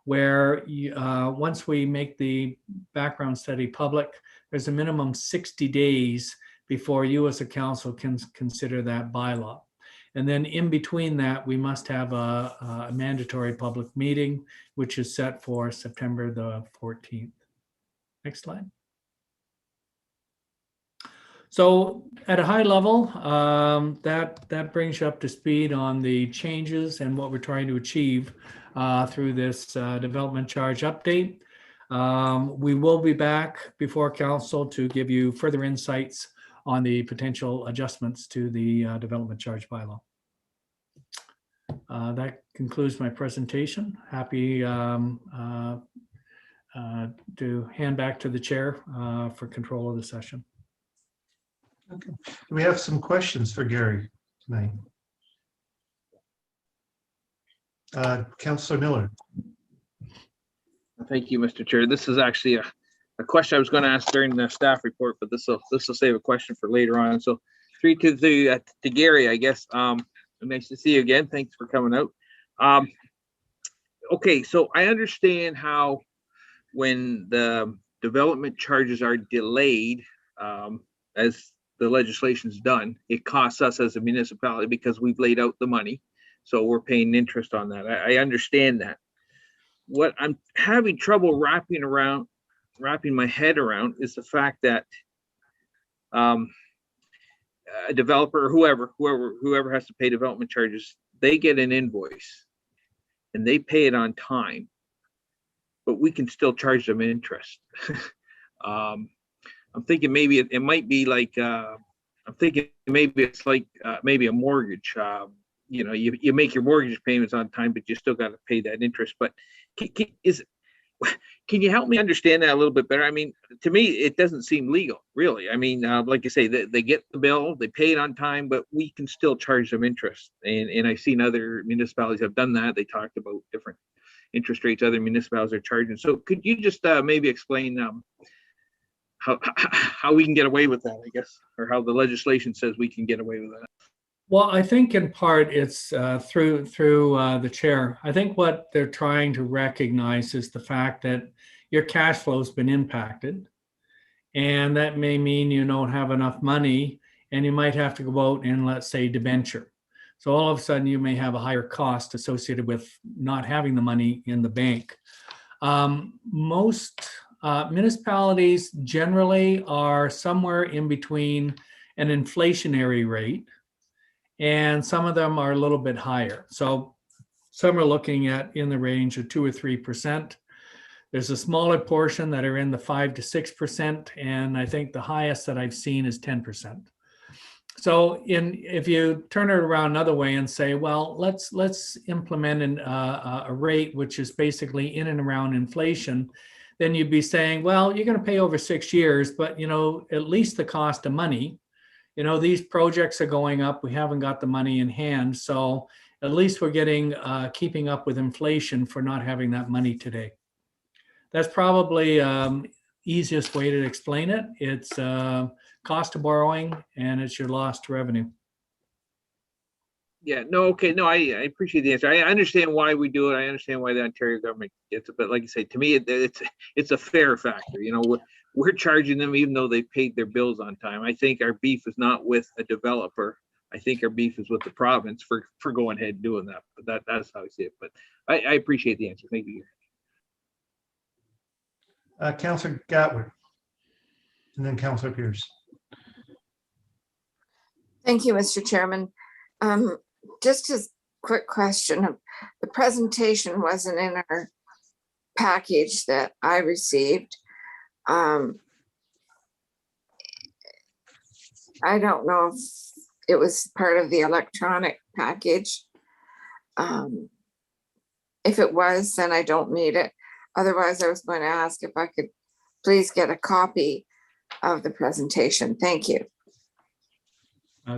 where once we make the background study public, there's a minimum 60 days before you as a council can consider that bylaw. And then in between that, we must have a mandatory public meeting, which is set for September the 14th. Next slide. So at a high level, that brings you up to speed on the changes and what we're trying to achieve through this development charge update. We will be back before council to give you further insights on the potential adjustments to the development charge bylaw. That concludes my presentation. Happy to hand back to the chair for control of the session. Okay. We have some questions for Gary tonight. Councillor Miller. Thank you, Mr. Chair. This is actually a question I was going to ask during the staff report, but this will save a question for later on. So to Gary, I guess. Nice to see you again. Thanks for coming out. Okay, so I understand how when the development charges are delayed, as the legislation's done, it costs us as a municipality because we've laid out the money. So we're paying interest on that. I understand that. What I'm having trouble wrapping my head around is the fact that a developer or whoever has to pay development charges, they get an invoice and they pay it on time, but we can still charge them interest. I'm thinking maybe it might be like, I'm thinking maybe it's like maybe a mortgage. You know, you make your mortgage payments on time, but you still got to pay that interest. But can you help me understand that a little bit better? I mean, to me, it doesn't seem legal, really. I mean, like you say, they get the bill, they pay it on time, but we can still charge them interest. And I've seen other municipalities have done that. They talked about different interest rates other municipalities are charging. So could you just maybe explain how we can get away with that, I guess, or how the legislation says we can get away with that? Well, I think in part it's through the chair. I think what they're trying to recognize is the fact that your cash flow has been impacted, and that may mean you don't have enough money, and you might have to go out and, let's say, debenture. So all of a sudden you may have a higher cost associated with not having the money in the bank. Most municipalities generally are somewhere in between an inflationary rate, and some of them are a little bit higher. So Some are looking at in the range of 2 or 3%. There's a smaller portion that are in the 5 to 6%, and I think the highest that I've seen is 10%. So if you turn it around another way and say, well, let's implement a rate which is basically in and around inflation, then you'd be saying, well, you're going to pay over 6 years, but at least the cost of money. These projects are going up. We haven't got the money in hand, so at least we're getting keeping up with inflation for not having that money today. That's probably easiest way to explain it. It's cost of borrowing and it's your lost revenue. Yeah, no, okay, no, I appreciate the answer. I understand why we do it. I understand why the Ontario government gets it, but like I say, to me, it's a fair factor. We're charging them even though they paid their bills on time. I think our beef is not with a developer. I think our beef is with the province for going ahead and doing that. But that's how I see it. But I appreciate the answer. Thank you. Councillor Gatwood, and then Councillor Pierce. Thank you, Mr. Chairman. Just a quick question. The presentation wasn't in our package that I received. I don't know if it was part of the electronic package. If it was, then I don't need it. Otherwise, I was going to ask if I could please get a copy of the presentation. Thank you.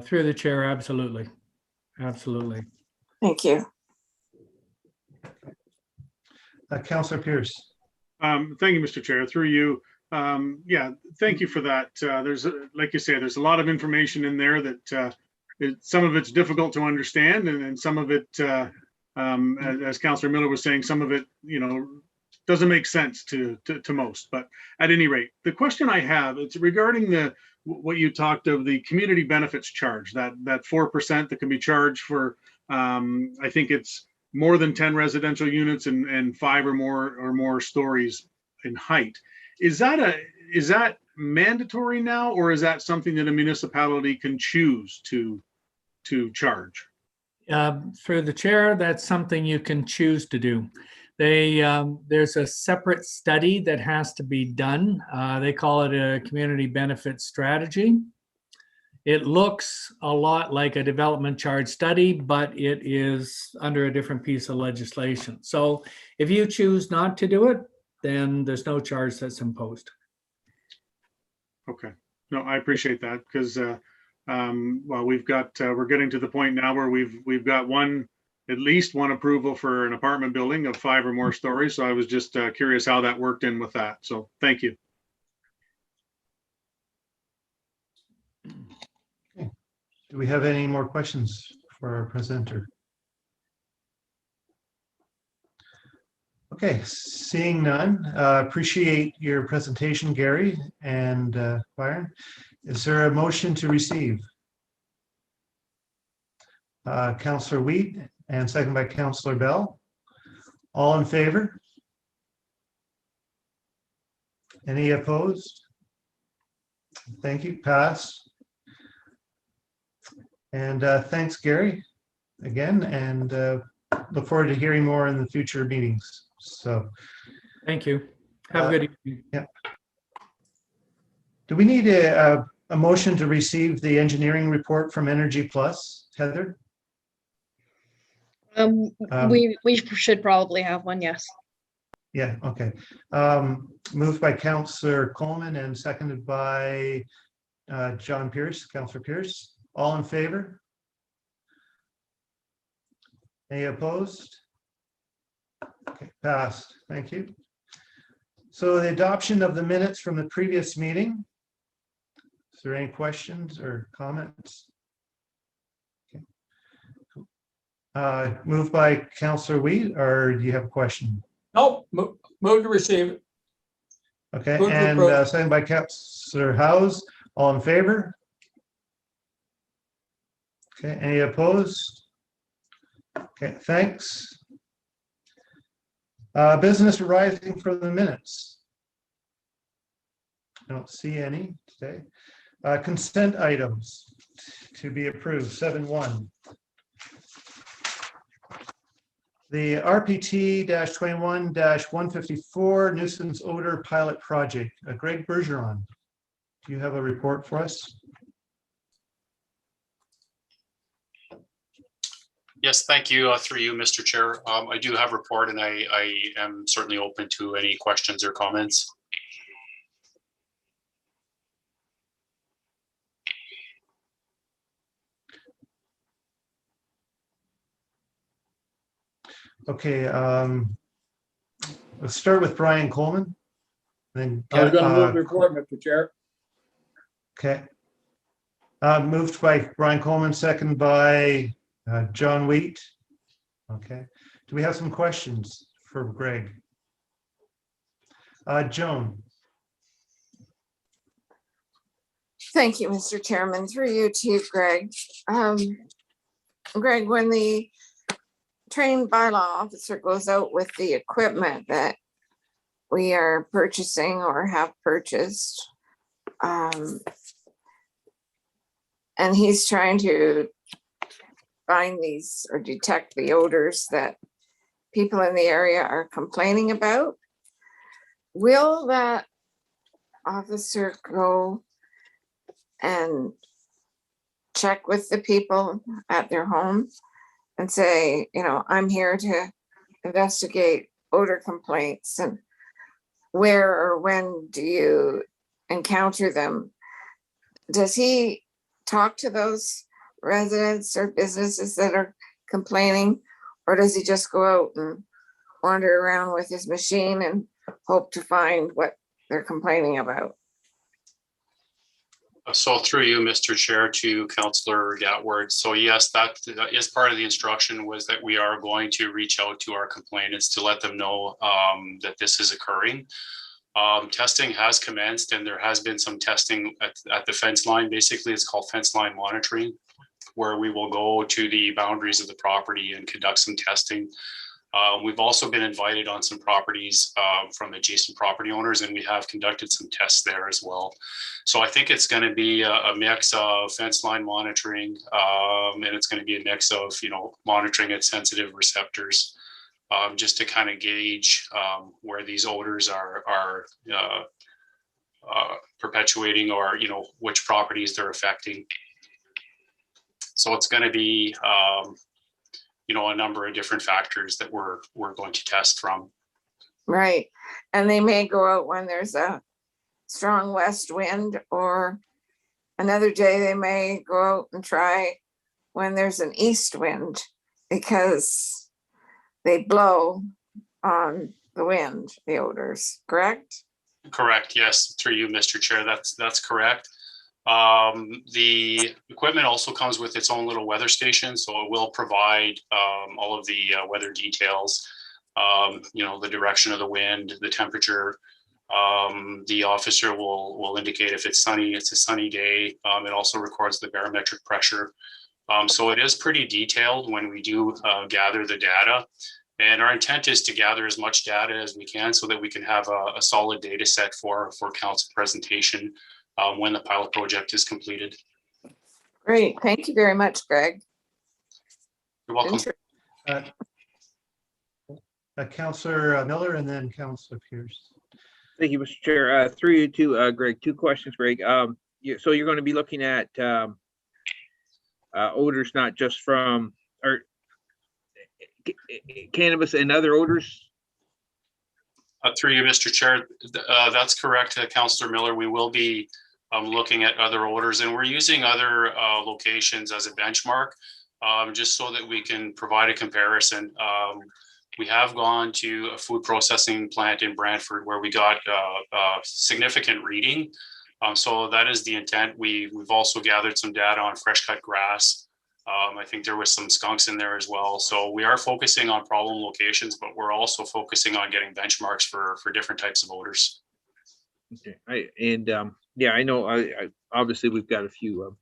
Through the chair, absolutely. Absolutely. Thank you. Councillor Pierce. Thank you, Mr. Chair. Through you. Yeah, thank you for that. Like you say, there's a lot of information in there that some of it's difficult to understand, and some of it, as Councillor Miller was saying, some of it, doesn't make sense to most. But at any rate, the question I have, it's regarding what you talked of, the community benefits charge, that 4% that can be charged for, I think it's more than 10 residential units and 5 or more stories in height. Is that mandatory now, or is that something that a municipality can choose to charge? Through the chair, that's something you can choose to do. There's a separate study that has to be done. They call it a community benefit strategy. It looks a lot like a development charge study, but it is under a different piece of legislation. So if you choose not to do it, then there's no charge that's imposed. Okay. No, I appreciate that, because well, we're getting to the point now where we've got at least one approval for an apartment building of 5 or more stories. So I was just curious how that worked in with that. So thank you. Okay. Do we have any more questions for our presenter? Okay, seeing none, appreciate your presentation, Gary and Byron. Is there a motion to receive? Councillor Wheat, and second by Councillor Bell. All in favor? Any opposed? Thank you. Pass. And thanks, Gary, again, and look forward to hearing more in the future meetings. So, thank you. Have a good evening. Yeah. Do we need a motion to receive the engineering report from Energy Plus, Heather? We should probably have one, yes. Yeah, okay. Moved by Councillor Coleman and seconded by John Pierce, Councillor Pierce. All in favor? Any opposed? Okay, passed. Thank you. So the adoption of the minutes from the previous meeting. Is there any questions or comments? Okay. Moved by Councillor Wheat, or do you have a question? No, move to receive. Okay, and second by Councillor Howes. All in favor? Okay, any opposed? Okay, thanks. Business arising from the minutes. I don't see any today. Consent items to be approved, 7.1. The RPT-21-154 nuisance odor pilot project. Greg Bergeron, do you have a report for us? Yes, thank you. Through you, Mr. Chair. I do have a report, and I am certainly open to any questions or comments. Okay, let's start with Brian Coleman. Then I was going to move the report, Mr. Chair. Okay. Moved by Brian Coleman, second by John Wheat. Okay. Do we have some questions for Greg? Joan. Thank you, Mr. Chairman. Through you too, Greg. Greg, when the trained bylaw officer goes out with the equipment that we are purchasing or have purchased, and he's trying to find these or detect the odors that people in the area are complaining about, will that officer go and check with the people at their home and say, you know, I'm here to investigate odor complaints, and where or when do you encounter them? Does he talk to those residents or businesses that are complaining, or does he just go out and wander around with his machine and hope to find what they're complaining about? So through you, Mr. Chair, to Councillor Gatward. So yes, that is part of the instruction, was that we are going to reach out to our complainants to let them know that this is occurring. Testing has commenced, and there has been some testing at the fence line. Basically, it's called fence line monitoring, where we will go to the boundaries of the property and conduct some testing. We've also been invited on some properties from adjacent property owners, and we have conducted some tests there as well. So I think it's going to be a mix of fence line monitoring, and it's going to be a mix of, you know, monitoring at sensitive receptors, just to kind of gauge where these odors are perpetuating, or, you know, which properties they're affecting. So it's going to be you know, a number of different factors that we're going to test from. Right. And they may go out when there's a strong west wind, or another day they may go out and try when there's an east wind, because they blow on the wind, the odors, correct? Correct. Yes. Through you, Mr. Chair. That's correct. The equipment also comes with its own little weather station, so it will provide all of the weather details, you know, the direction of the wind, the temperature. The officer will indicate if it's sunny, it's a sunny day. It also records the barometric pressure. So it is pretty detailed when we do gather the data. And our intent is to gather as much data as we can so that we can have a solid data set for council presentation when the pilot project is completed. Great. Thank you very much, Greg. You're welcome. Councillor Miller, and then Councillor Pierce. Thank you, Mr. Chair. Through you to Greg. Two questions, Greg. So you're going to be looking at odors, not just from cannabis and other odors? Through you, Mr. Chair. That's correct, Councillor Miller. We will be looking at other odors, and we're using other locations as a benchmark, just so that we can provide a comparison. We have gone to a food processing plant in Brantford where we got a significant reading. So that is the intent. We've also gathered some data on fresh cut grass. I think there was some skunks in there as well. So we are focusing on problem locations, but we're also focusing on getting benchmarks for different types of odors. Okay. Yeah, I know. I obviously we've got a few,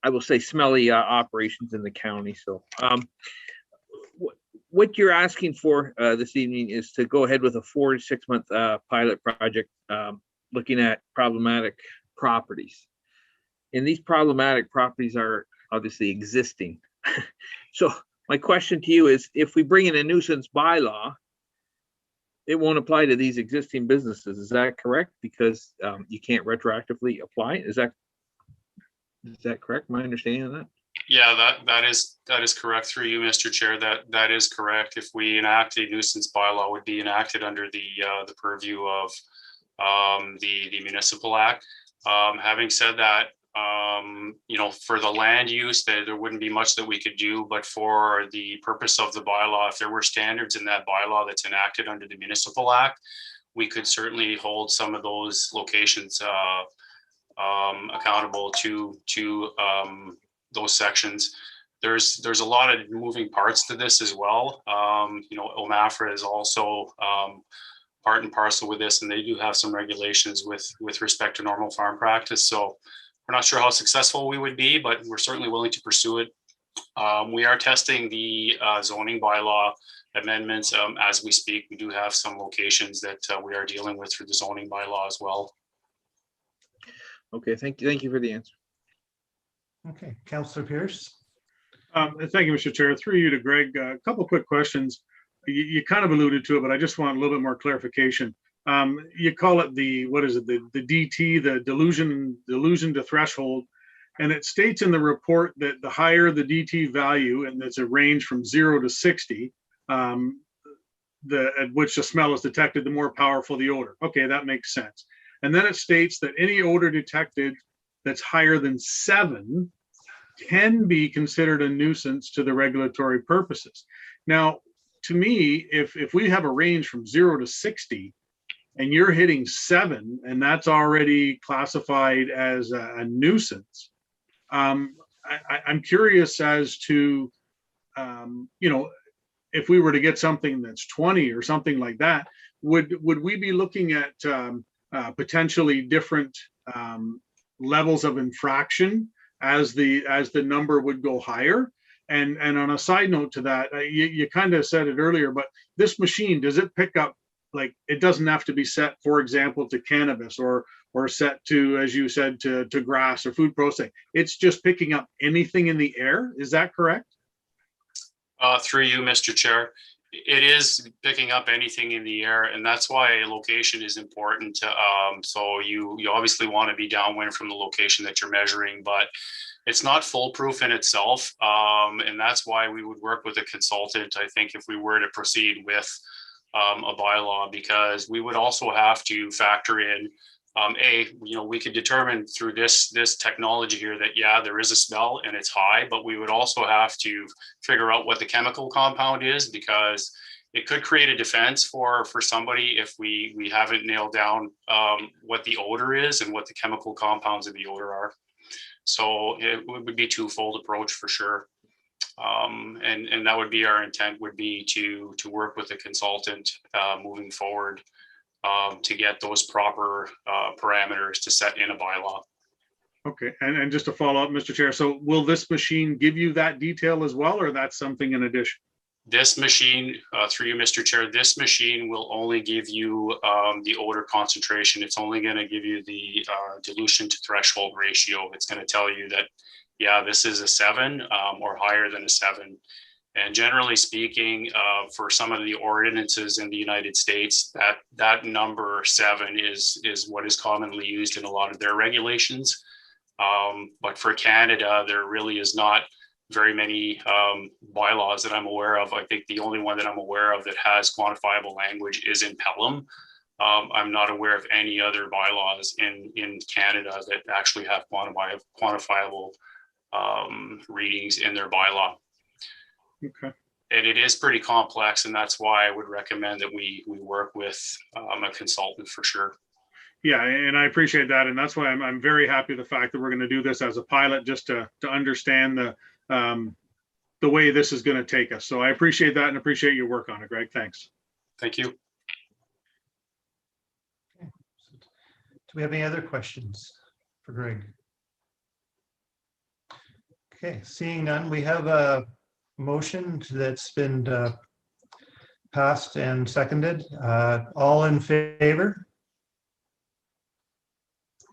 I will say, smelly operations in the county. So what you're asking for this evening is to go ahead with a 4 to 6 month pilot project looking at problematic properties. And these problematic properties are obviously existing. So My question to you is, if we bring in a nuisance bylaw, it won't apply to these existing businesses. Is that correct? Because you can't retroactively apply. Is that correct? My understanding of that? Yeah, that is correct through you, Mr. Chair. That is correct. If we enact a nuisance bylaw, it would be enacted under the purview of the municipal act. Having said that, for the land use, there wouldn't be much that we could do, but for the purpose of the bylaw, if there were standards in that bylaw that's enacted under the municipal act, we could certainly hold some of those locations accountable to those sections. There's a lot of moving parts to this as well. OMAFRA is also part and parcel with this, and they do have some regulations with respect to normal farm practice. So we're not sure how successful we would be, but we're certainly willing to pursue it. We are testing the zoning bylaw amendments as we speak. We do have some locations that we are dealing with through the zoning bylaw as well. Okay, thank you for the answer. Okay, Councillor Pierce. Thank you, Mr. Chair. Through you to Greg, a couple of quick questions. You kind of alluded to it, but I just want a little bit more clarification. You call it the DT, the delusion to threshold, and it states in the report that the higher the DT value, and it's a range from 0 to 60, at which the smell is detected, the more powerful the odor. Okay, that makes sense. And then it states that any odor detected that's higher than 7 can be considered a nuisance to the regulatory purposes. Now, to me, if we have a range from 0 to 60 and you're hitting 7 and that's already classified as a nuisance, I'm curious as to, if we were to get something that's 20 or something like that, would we be looking at potentially different levels of infraction as the number would go higher? And on a side note to that, you kind of said it earlier, but this machine, does it pick up, like, it doesn't have to be set, for example, to cannabis or set to, as you said, to grass or food processing. It's just picking up anything in the air. Is that correct? Through you, Mr. Chair, it is picking up anything in the air, and that's why location is important. So you obviously want to be downwind from the location that you're measuring, but it's not foolproof in itself. And that's why we would work with a consultant, I think, if we were to proceed with a bylaw, because we would also have to factor in, we could determine through this technology here that, yeah, there is a smell and it's high, but we would also have to figure out what the chemical compound is, because it could create a defense for somebody if we haven't nailed down what the odor is and what the chemical compounds of the odor are. So it would be a twofold approach for sure. And that would be our intent, would be to work with a consultant moving forward to get those proper parameters to set in a bylaw. Okay, and just to follow up, Mr. Chair, so will this machine give you that detail as well, or that's something in addition? This machine, through you, Mr. Chair, this machine will only give you the odor concentration. It's only going to give you the dilution to threshold ratio. It's going to tell you that, yeah, this is a 7 or higher than a 7. And generally speaking, for some of the ordinances in the United States, that number 7 is what is commonly used in a lot of their regulations. But for Canada, there really is not very many bylaws that I'm aware of. I think the only one that I'm aware of that has quantifiable language is in Pelham. I'm not aware of any other bylaws in Canada that actually have quantifiable readings in their bylaw. Okay. And it is pretty complex, and that's why I would recommend that we work with a consultant for sure. Yeah, and I appreciate that, and that's why I'm very happy with the fact that we're going to do this as a pilot, just to understand the way this is going to take us. So I appreciate that and appreciate your work on it, Greg. Thanks. Thank you. Okay. Do we have any other questions for Greg? Okay, seeing none, we have a motion that's been passed and seconded. All in favor?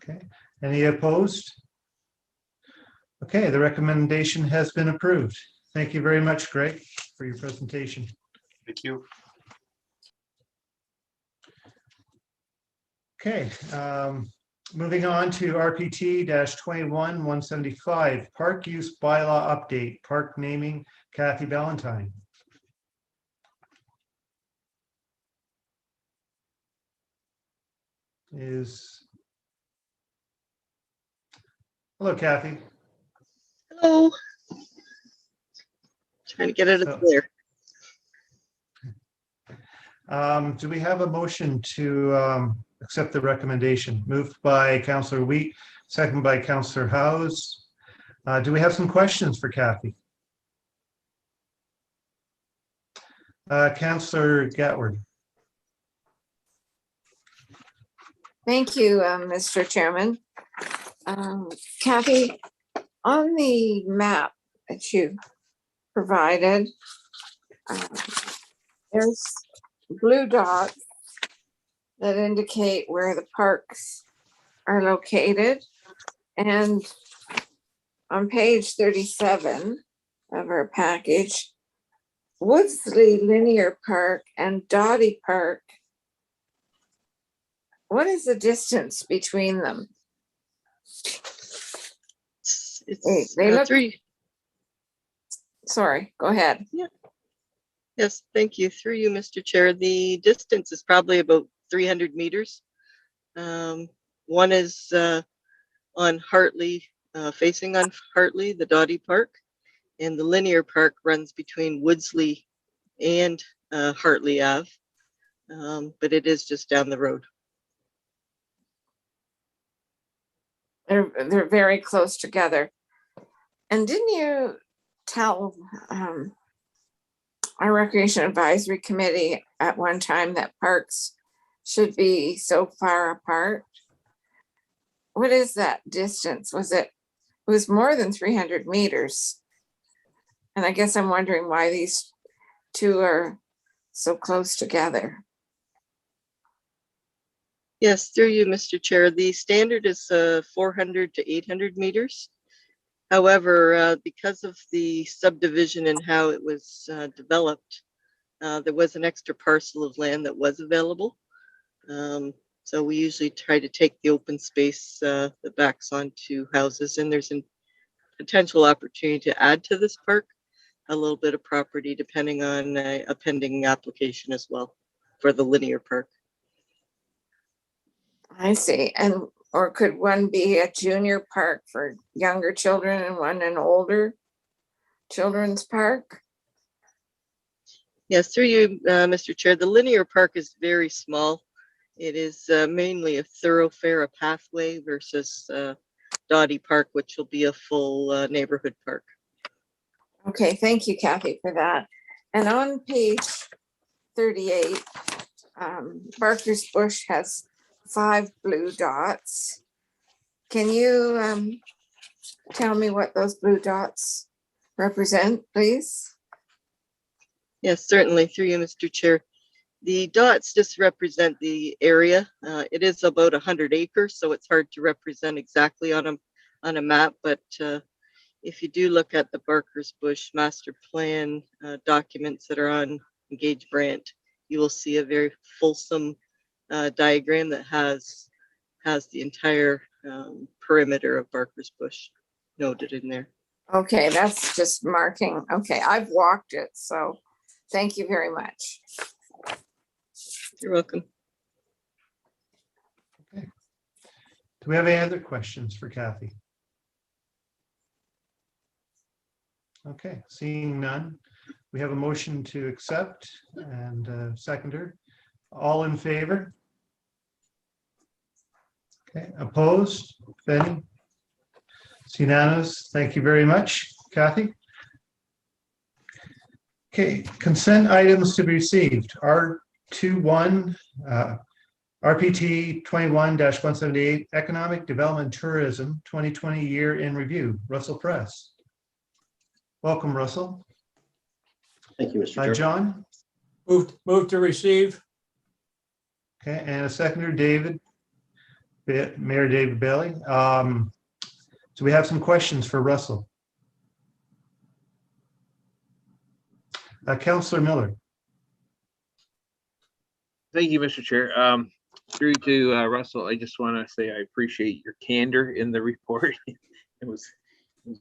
Okay, any opposed? Okay, the recommendation has been approved. Thank you very much, Greg, for your presentation. Thank you. Okay, moving on to RPT 21-175, park use bylaw update, park naming, Kathy Valentine. Hello, Kathy. Hello. Trying to get it up there. Do we have a motion to accept the recommendation? Moved by Councillor Wheat, second by Councillor Howes. Do we have some questions for Kathy? Councillor Gatward. Thank you, Mr. Chairman. Kathy, on the map that you provided, there's blue dots that indicate where the parks are located. And on page 37 of our package, Woodsley Linear Park and Dottie Park, what is the distance between them? They look. Sorry, go ahead. Yeah. Yes, thank you. Through you, Mr. Chair. The distance is probably about 300 meters. One is on Hartley, facing on Hartley, the Dottie Park, and the linear park runs between Woodsley and Hartley Ave, but it is just down the road. They're very close together. And didn't you tell our Recreation Advisory Committee at one time that parks should be so far apart? What is that distance? It was more than 300 meters. And I guess I'm wondering why these two are so close together. Yes, through you, Mr. Chair. The standard is 400 to 800 meters. However, because of the subdivision and how it was developed, there was an extra parcel of land that was available. So we usually try to take the open space that backs onto houses, and there's a potential opportunity to add to this park a little bit of property depending on a pending application as well for the linear park. I see. And or could one be a junior park for younger children and one an older children's park? Yes, through you, Mr. Chair. The linear park is very small. It is mainly a thoroughfare, a pathway, versus Dottie Park, which will be a full neighborhood park. Okay, thank you, Kathy, for that. And on page 38, Barker's Bush has 5 blue dots. Can you tell me what those blue dots represent, please? Yes, certainly, through you, Mr. Chair. The dots just represent the area. It is about 100 acres, so it's hard to represent exactly on a map, but if you do look at the Barker's Bush master plan documents that are on Engage Brant, you will see a very fulsome diagram that has the entire perimeter of Barker's Bush noted in there. Okay, that's just marking. Okay, I've walked it, so thank you very much. You're welcome. Okay. Do we have any other questions for Kathy? Okay, seeing none, we have a motion to accept and seconder. All in favor? Okay, opposed? Benny? It's unanimous. Thank you very much, Kathy. Okay, consent items to be received. R21, RPT 21-178, Economic Development Tourism 2020 Year in Review. Russell Press. Welcome, Russell. Thank you, Mr. Chair. John? Move to receive. Okay, and a seconder, David, Mayor David Bailey. So we have some questions for Russell. Councillor Miller. Thank you, Mr. Chair. Through to Russell, I just want to say I appreciate your candor in the report. It was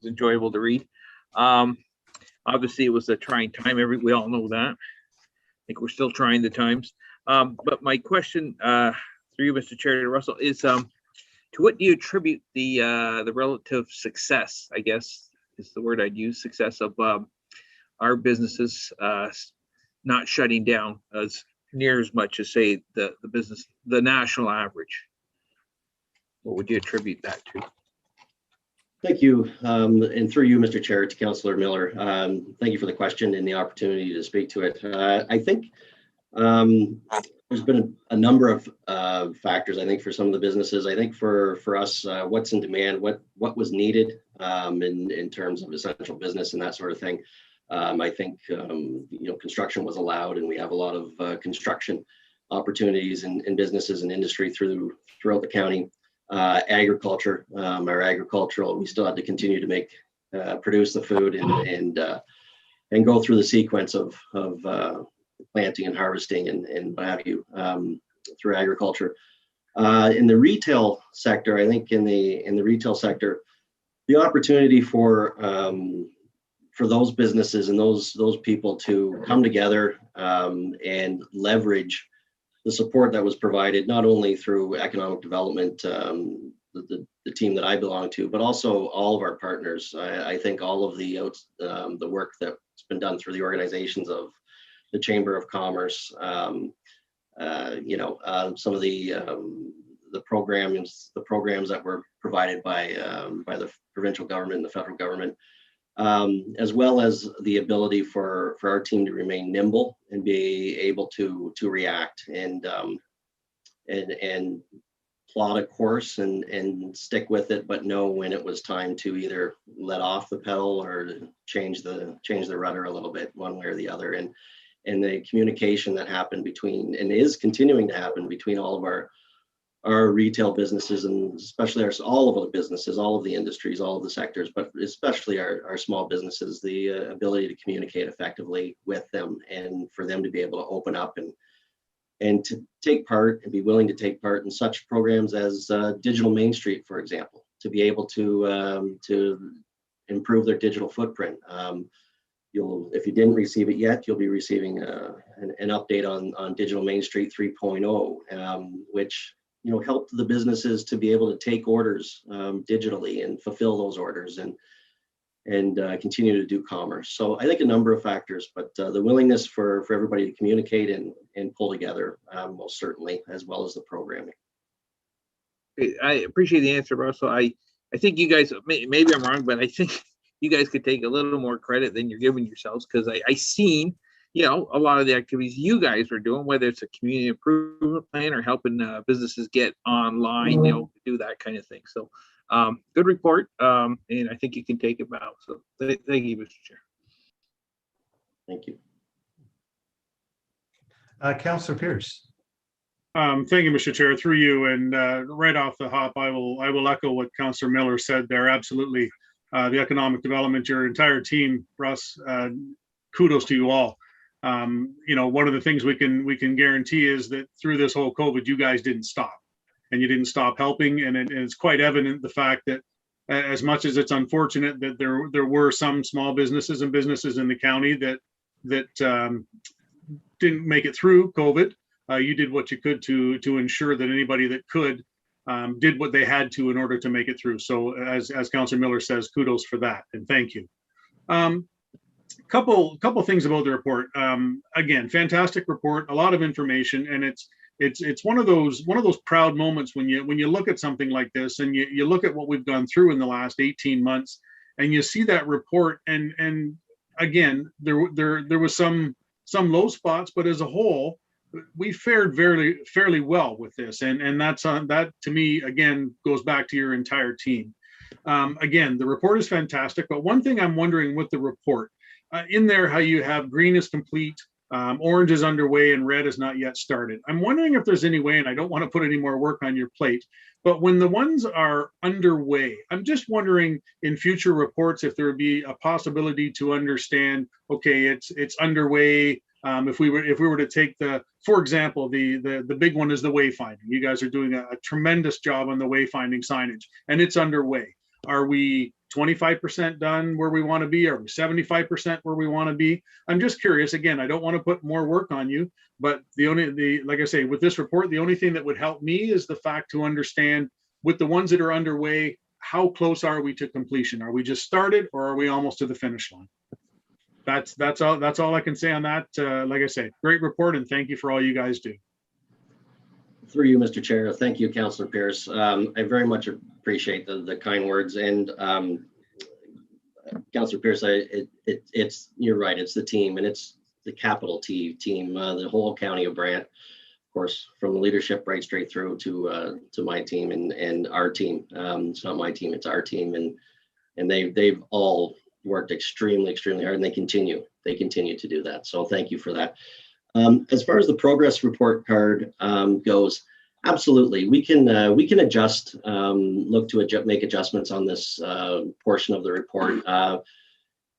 enjoyable to read. Obviously, it was a trying time. We all know that. I think we're still trying the times. But my question through you, Mr. Chair, to Russell, is to what do you attribute the relative success, I guess is the word I'd use, success of our businesses not shutting down as near as much as, say, the national average? What would you attribute that to? Thank you. And through you, Mr. Chair, to Councillor Miller, thank you for the question and the opportunity to speak to it. I think there's been a number of factors, I think, for some of the businesses. I think for us, what's in demand, what was needed in terms of essential business and that sort of thing. I think, construction was allowed, and we have a lot of construction opportunities in businesses and industry throughout the county. Agriculture, our agricultural, we still had to continue to produce the food and go through the sequence of planting and harvesting and what have you through agriculture. In the retail sector, I think in the retail sector, the opportunity for those businesses and those people to come together and leverage the support that was provided, not only through economic development, the team that I belong to, but also all of our partners. I think all of the work that's been done through the organizations of the Chamber of Commerce, some of the programs that were provided by the provincial government and the federal government, as well as the ability for our team to remain nimble and be able to react and plot a course and stick with it, but know when it was time to either let off the pedal or change the rudder a little bit, one way or the other. And the communication that happened between, and is continuing to happen between all of our retail businesses, and especially all of the businesses, all of the industries, all of the sectors, but especially our small businesses, the ability to communicate effectively with them and for them to be able to open up and to take part and be willing to take part in such programs as Digital Main Street, for example, to be able to improve their digital footprint. If you didn't receive it yet, you'll be receiving an update on Digital Main Street 3.0, which helped the businesses to be able to take orders digitally and fulfill those orders and continue to do commerce. So I think a number of factors, but the willingness for everybody to communicate and pull together, most certainly, as well as the programming. I appreciate the answer, Russell. I think you guys, maybe I'm wrong, but I think you guys could take a little more credit than you're giving yourselves, because I seen a lot of the activities you guys are doing, whether it's a community improvement plan or helping businesses get online, do that kind of thing. So good report, and I think you can take it out. So thank you, Mr. Chair. Thank you. Councillor Pierce. Thank you, Mr. Chair, through you. And right off the hop, I will echo what Councillor Miller said there. Absolutely. The economic development, your entire team, Russ, kudos to you all. One of the things we can guarantee is that through this whole COVID, you guys didn't stop, and you didn't stop helping. And it's quite evident the fact that, as much as it's unfortunate that there were some small businesses and businesses in the county that didn't make it through COVID, you did what you could to ensure that anybody that could did what they had to in order to make it through. So as Councillor Miller says, kudos for that, and thank you. Couple things about the report. Again, fantastic report, a lot of information, and it's one of those proud moments when you look at something like this and you look at what we've gone through in the last 18 months, and you see that report, and again, there was some low spots, but as a whole, we fared fairly well with this, and that to me again goes back to your entire team. Again, the report is fantastic, but one thing I'm wondering with the report, in there how you have green is complete, Orange is underway and red is not yet started. I'm wondering if there's any way, and I don't want to put any more work on your plate, but when the ones are underway, I'm just wondering in future reports if there would be a possibility to understand, okay, it's underway. If we were to take for example, the big one is the wayfinding. You guys are doing a tremendous job on the wayfinding signage, and it's underway. Are we 25% done where we want to be? Are we 75% where we want to be? I'm just curious. Again, I don't want to put more work on you, but like I say, with this report, the only thing that would help me is the fact to understand with the ones that are underway, how close are we to completion? Are we just started, or are we almost to the finish line? That's all I can say on that. Like I say, great report, and thank you for all you guys do. Through you, Mr. Chair. Thank you, Councillor Pierce. I very much appreciate the kind words. And Councillor Pierce, you're right. It's the team, and it's the capital T team, the whole county of Brant, of course, from leadership right straight through to my team and our team. It's not my team, it's our team, and they've all worked extremely hard, and they continue to do that. So thank you for that. As far as the progress report card goes, absolutely, we can adjust, look to make adjustments on this portion of the report.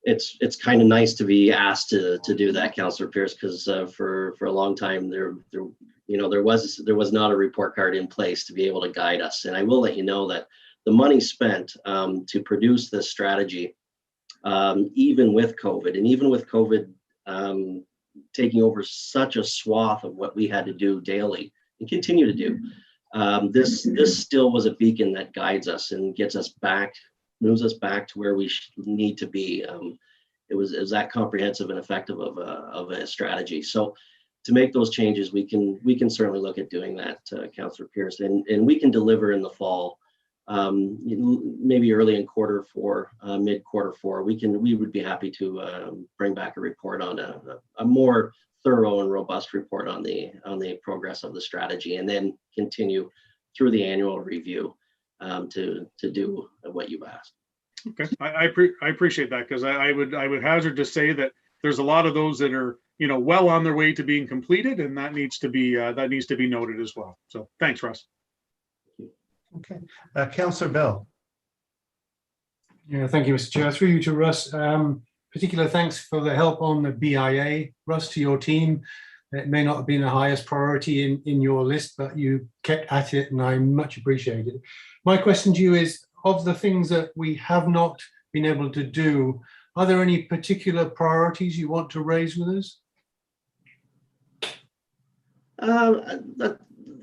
It's kind of nice to be asked to do that, Councillor Pierce, because for a long time there was not a report card in place to be able to guide us. And I will let you know that the money spent to produce this strategy, even with COVID, and even with COVID taking over such a swath of what we had to do daily and continue to do, this still was a beacon that guides us and gets us back, moves us back to where we need to be. It was that comprehensive and effective of a strategy. So to make those changes, we can certainly look at doing that, Councillor Pierce, and we can deliver in the fall. Maybe early in quarter four, mid quarter four, we would be happy to bring back a report on a more thorough and robust report on the progress of the strategy, and then continue through the annual review to do what you've asked. Okay, I appreciate that, because I would hazard to say that there's a lot of those that are well on their way to being completed, and that needs to be noted as well. So thanks, Russ. Okay, Councillor Bell. Yeah, thank you, Mr. Chair. Through you to Russ. Particular thanks for the help on the BIA, Russ, to your team. It may not have been the highest priority in your list, but you kept at it, and I much appreciate it. My question to you is, of the things that we have not been able to do, are there any particular priorities you want to raise with us?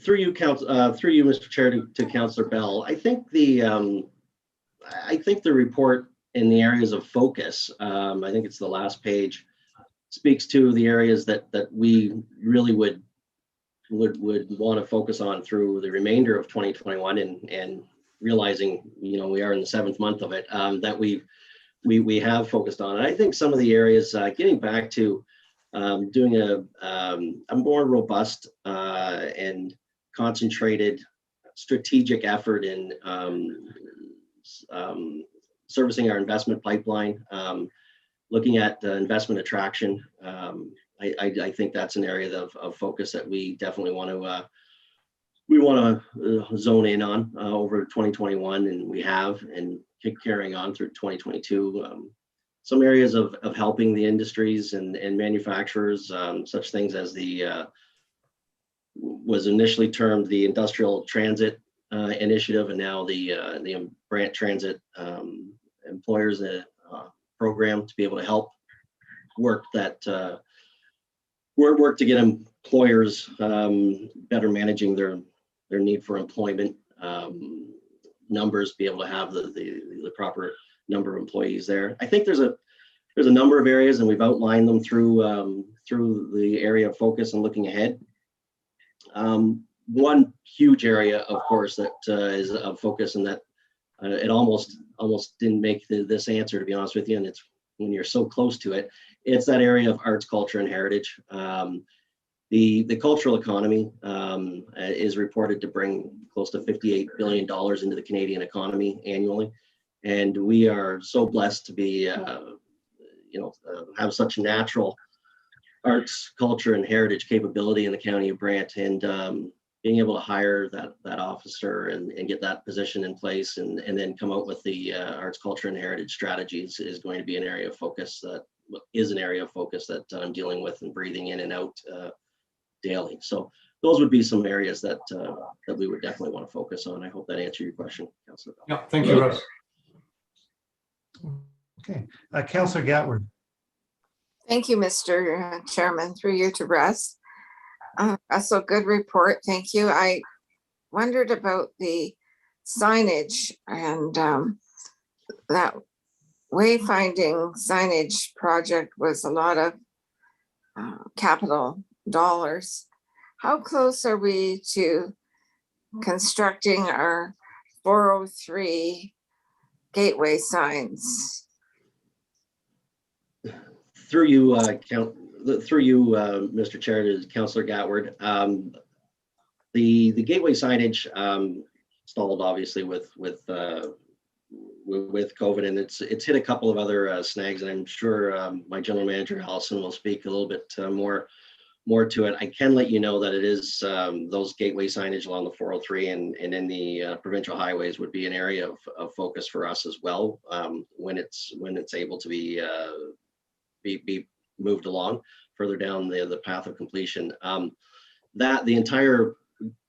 Through you, Mr. Chair, to Councillor Bell, I think the report in the areas of focus, I think it's the last page, speaks to the areas that we really would want to focus on through the remainder of 2021, and realizing we are in the 7th month of it, that we have focused on. And I think some of the areas, getting back to doing a more robust and concentrated strategic effort in servicing our investment pipeline, looking at investment attraction. I think that's an area of focus that we definitely want to zone in on over 2021, and we have, and carrying on through 2022. Some areas of helping the industries and manufacturers, such things as was initially termed the Industrial Transit Initiative, and now the Brant Transit Employers Program, to be able to help work to get employers better managing their need for employment numbers, be able to have the proper number of employees there. I think there's a number of areas, and we've outlined them through the area of focus and looking ahead. One huge area, of course, that is of focus, and that it almost didn't make this answer, to be honest with you, and it's when you're so close to it, it's that area of arts, culture, and heritage. The cultural economy is reported to bring close to $58 billion into the Canadian economy annually, and we are so blessed to be have such natural arts, culture, and heritage capability in the county of Brant, and being able to hire that officer and get that position in place, and then come out with the arts, culture, and heritage strategies is going to be an area of focus that I'm dealing with and breathing in and out daily. So those would be some areas that we would definitely want to focus on. I hope that answered your question, Councillor. Yeah, thank you, Russ. Okay, Councillor Gatward. Thank you, Mr. Chairman, through you to Russ. That's a good report. Thank you. I wondered about the signage and that wayfinding signage project was a lot of capital dollars. How close are we to constructing our 403 gateway signs? Through you, Mr. Chair, to Councillor Gatward, the gateway signage stalled obviously with COVID, and it's hit a couple of other snags, and I'm sure my general manager Allison will speak a little bit more to it. I can let you know that it is those gateway signage along the 403 and in the provincial highways would be an area of focus for us as well when it's able to be moved along further down the path of completion. That the entire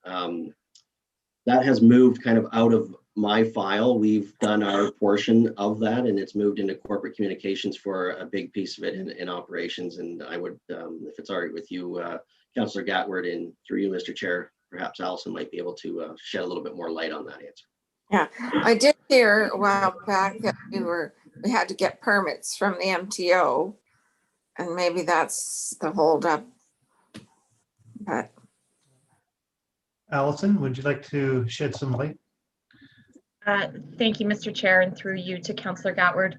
that has moved kind of out of my file. We've done our portion of that, and it's moved into corporate communications for a big piece of it in operations. And I would, if it's all right with you, Councillor Gatward, and through you, Mr. Chair, perhaps Allison might be able to shed a little bit more light on that answer. Yeah, I did hear a while back that we had to get permits from the MTO, and maybe that's the holdup. But Allison, would you like to shed some light? Thank you, Mr. Chair, and through you to Councillor Gatward.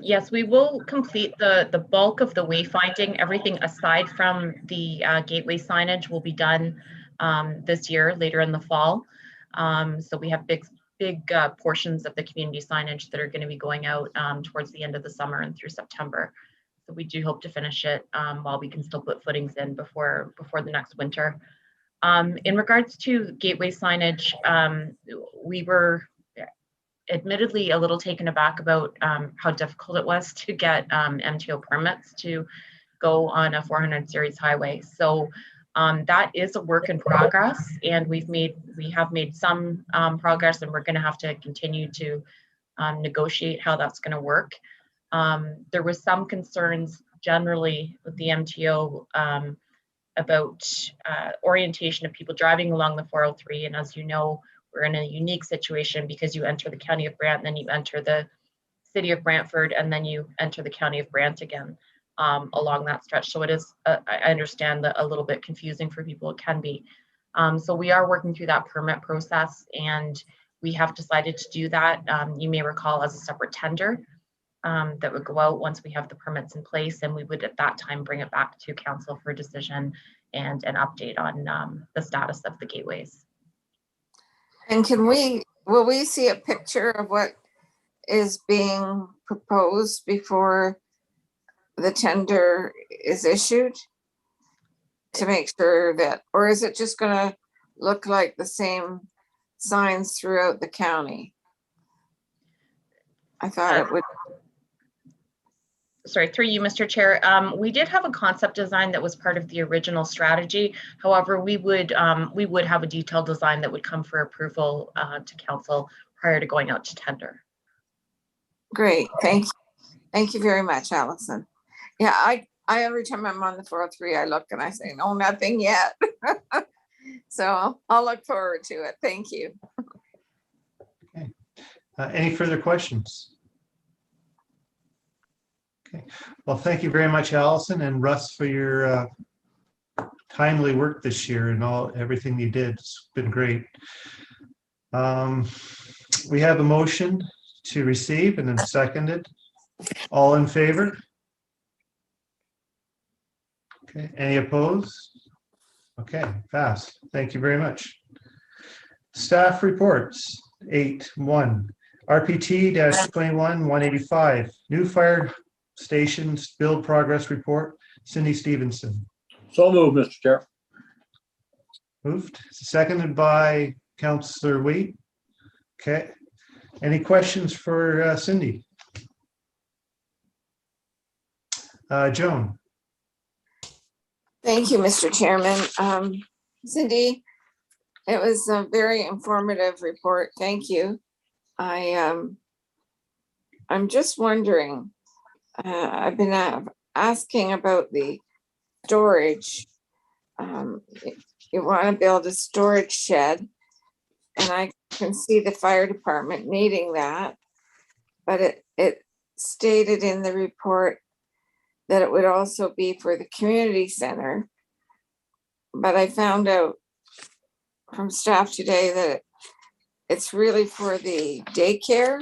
Yes, we will complete the bulk of the wayfinding. Everything aside from the gateway signage will be done this year, later in the fall. So we have big portions of the community signage that are going to be going out towards the end of the summer and through September. So we do hope to finish it while we can still put footings in before the next winter. In regards to gateway signage, we were admittedly a little taken aback about how difficult it was to get MTO permits to go on a 400 series highway. So that is a work in progress, and we have made some progress, and we're going to have to continue to negotiate how that's going to work. There was some concerns generally with the MTO about orientation of people driving along the 403. And as you know, we're in a unique situation because you enter the county of Brant, and then you enter the city of Brantford, and then you enter the county of Brant again along that stretch. So it is, I understand that a little bit confusing for people, it can be. So we are working through that permit process, and we have decided to do that. You may recall, as a separate tender that would go out once we have the permits in place, and we would at that time bring it back to council for decision and an update on the status of the gateways. and will we see a picture of what is being proposed before the tender is issued to make sure that, or is it just going to look like the same signs throughout the county? I thought it would. Sorry, through you, Mr. Chair. We did have a concept design that was part of the original strategy. However, we would have a detailed design that would come for approval to council prior to going out to tender. Great, thank you very much, Allison. Yeah, I every time I'm on the 403, I look and I say, no, nothing yet. So I'll look forward to it. Thank you. Okay. Any further questions? Okay. Well, thank you very much, Allison and Russ, for your timely work this year and everything you did. It's been great. We have a motion to receive and then seconded. All in favor? Okay. Any opposed? Okay, passed. Thank you very much. Staff reports 8.1 RPT-21-185 new fire stations build progress report. Cindy Stevenson. So moved, Mr. Chair. Moved, seconded by Councillor Wheat. Okay. Any questions for Cindy? Joan. Thank you, Mr. Chairman. Cindy, it was a very informative report. Thank you. I'm just wondering, I've been asking about the storage. You want to build a storage shed, and I can see the fire department needing that, but it stated in the report that it would also be for the community center. But I found out from staff today that it's really for the daycare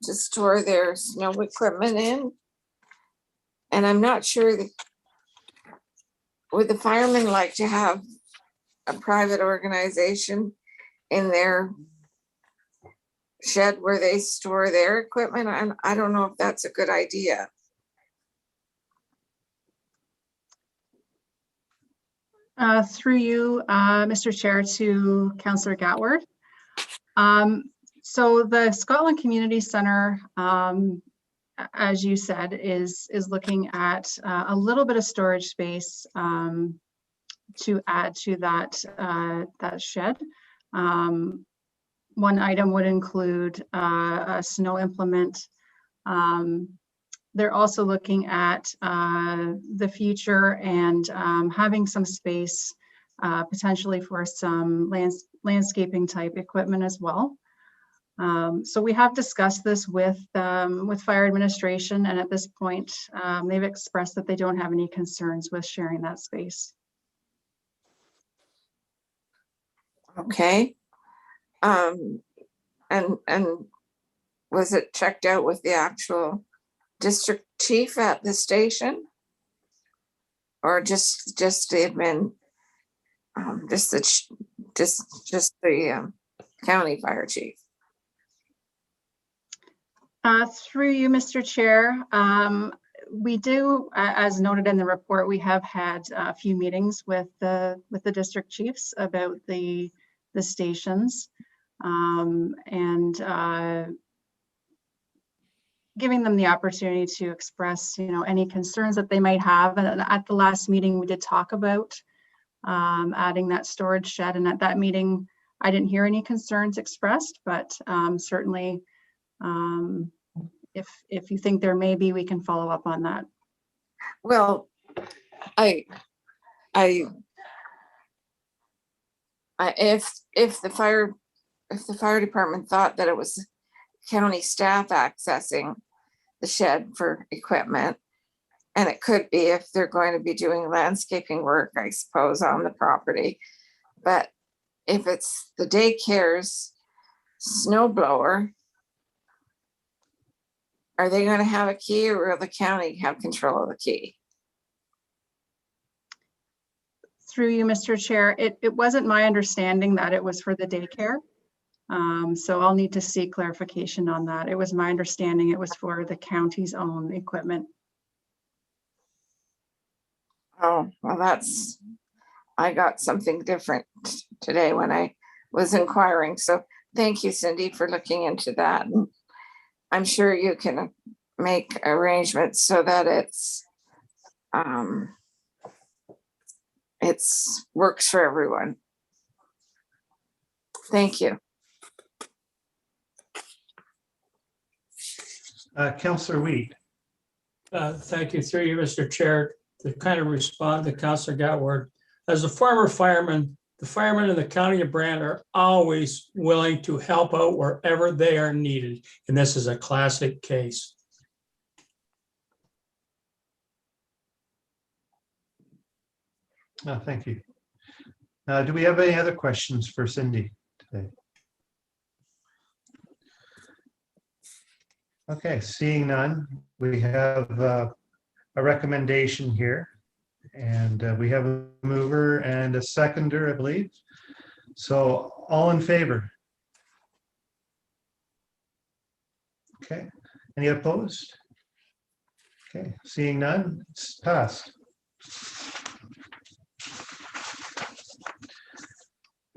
to store their snow equipment in. And I'm not sure that, would the firemen like to have a private organization in their shed where they store their equipment? And I don't know if that's a good idea. Through you, Mr. Chair, to Councillor Gatward. So the Scotland Community Centre, as you said, is looking at a little bit of storage space to add to that shed. One item would include a snow implement. They're also looking at the future and having some space potentially for some landscaping type equipment as well. So we have discussed this with fire administration, and at this point, they've expressed that they don't have any concerns with sharing that space. Okay. And was it checked out with the actual district chief at the station, or just the admin, just the county fire chief? Through you, Mr. Chair, we do, as noted in the report, we have had a few meetings with the district chiefs about the stations, and giving them the opportunity to express, any concerns that they might have. And at the last meeting, we did talk about adding that storage shed. And at that meeting, I didn't hear any concerns expressed, but certainly, if you think there may be, we can follow up on that. Well, if the fire department thought that it was county staff accessing the shed for equipment, and it could be if they're going to be doing landscaping work, I suppose, on the property. But if it's the daycare's snow blower, are they going to have a key, or will the county have control of the key? Through you, Mr. Chair, it wasn't my understanding that it was for the daycare. So I'll need to seek clarification on that. It was my understanding it was for the county's own equipment. Oh, well, I got something different today when I was inquiring. So thank you, Cindy, for looking into that. And I'm sure you can make arrangements so that it's works for everyone. Thank you. Councillor Wheat. Thank you, through you, Mr. Chair, to kind of respond to Councillor Gatward. As a former fireman, the firemen in the county of Brant are always willing to help out wherever they are needed, and this is a classic case. Thank you. Do we have any other questions for Cindy today? Okay, seeing none, we have a recommendation here, and we have a mover and a seconder, I believe. So all in favor? Okay, any opposed? Okay, seeing none, it's passed.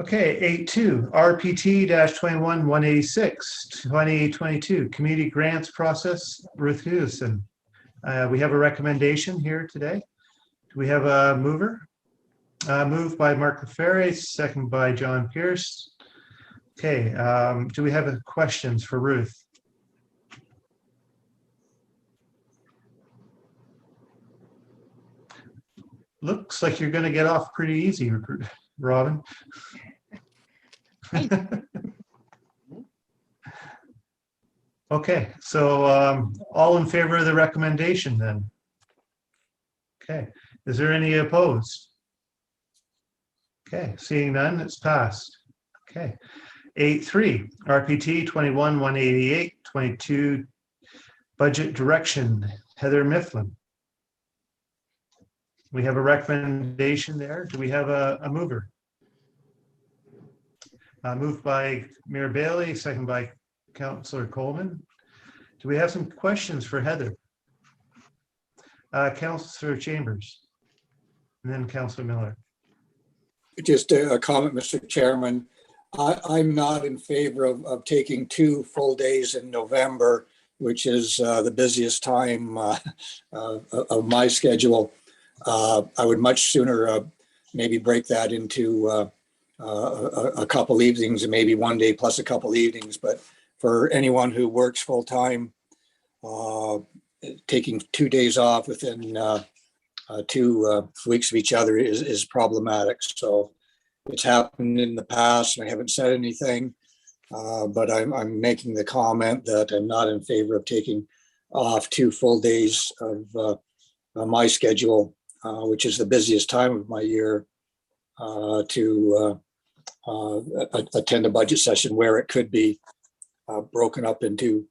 Okay, 8.2, RPT-21-186, 2022, Community Grants Process, Ruth Hewison. We have a recommendation here today. Do we have a mover? Moved by Mark LaFerre, second by John Pierce. Okay, do we have questions for Ruth? Looks like you're going to get off pretty easy, Robin. Okay, so all in favor of the recommendation then? Okay, is there any opposed? Okay, seeing none, it's passed. Okay, 8.3, RPT 21-188, 22 Budget Direction, Heather Mifflin. We have a recommendation there. Do we have a mover? Moved by Mayor Bailey, second by Councillor Coleman. Do we have some questions for Heather? Councillor Chambers, and then Councillor Miller. Just a comment, Mr. Chairman. I'm not in favor of taking 2 full days in November, which is the busiest time of my schedule. I would much sooner maybe break that into a couple evenings and maybe 1 day plus a couple evenings. But for anyone who works full time, taking 2 days off within 2 weeks of each other is problematic. So it's happened in the past and I haven't said anything, but I'm making the comment that I'm not in favor of taking off 2 full days of my schedule, which is the busiest time of my year, to attend a budget session where it could be broken up into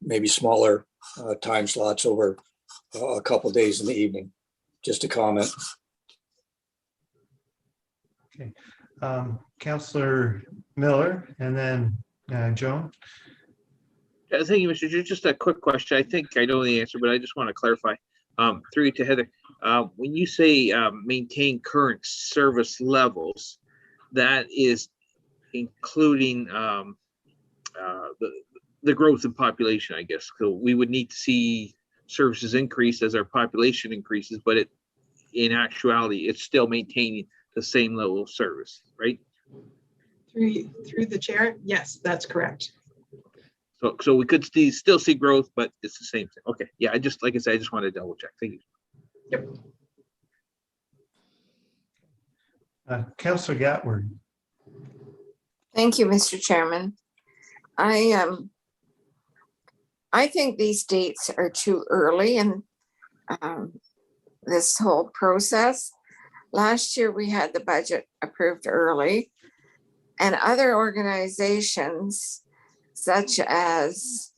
maybe smaller time slots over a couple days in the evening. Just a comment. Okay, Councillor Miller, and then Joan. Thank you, Mr. Chair. Just a quick question. I think I know the answer, but I just want to clarify. Through you to Heather, when you say maintain current service levels, that is including the growth in population, I guess. So we would need to see services increase as our population increases, but in actuality, it's still maintaining the same level of service, right? Through the chair, yes, that's correct. So we could still see growth, but it's the same thing. Okay, yeah, like I said, I just wanted to double check. Thank you. Yep. Councillor Gatward. Thank you, Mr. Chairman. I think these dates are too early in this whole process. Last year, we had the budget approved early, and other organizations such as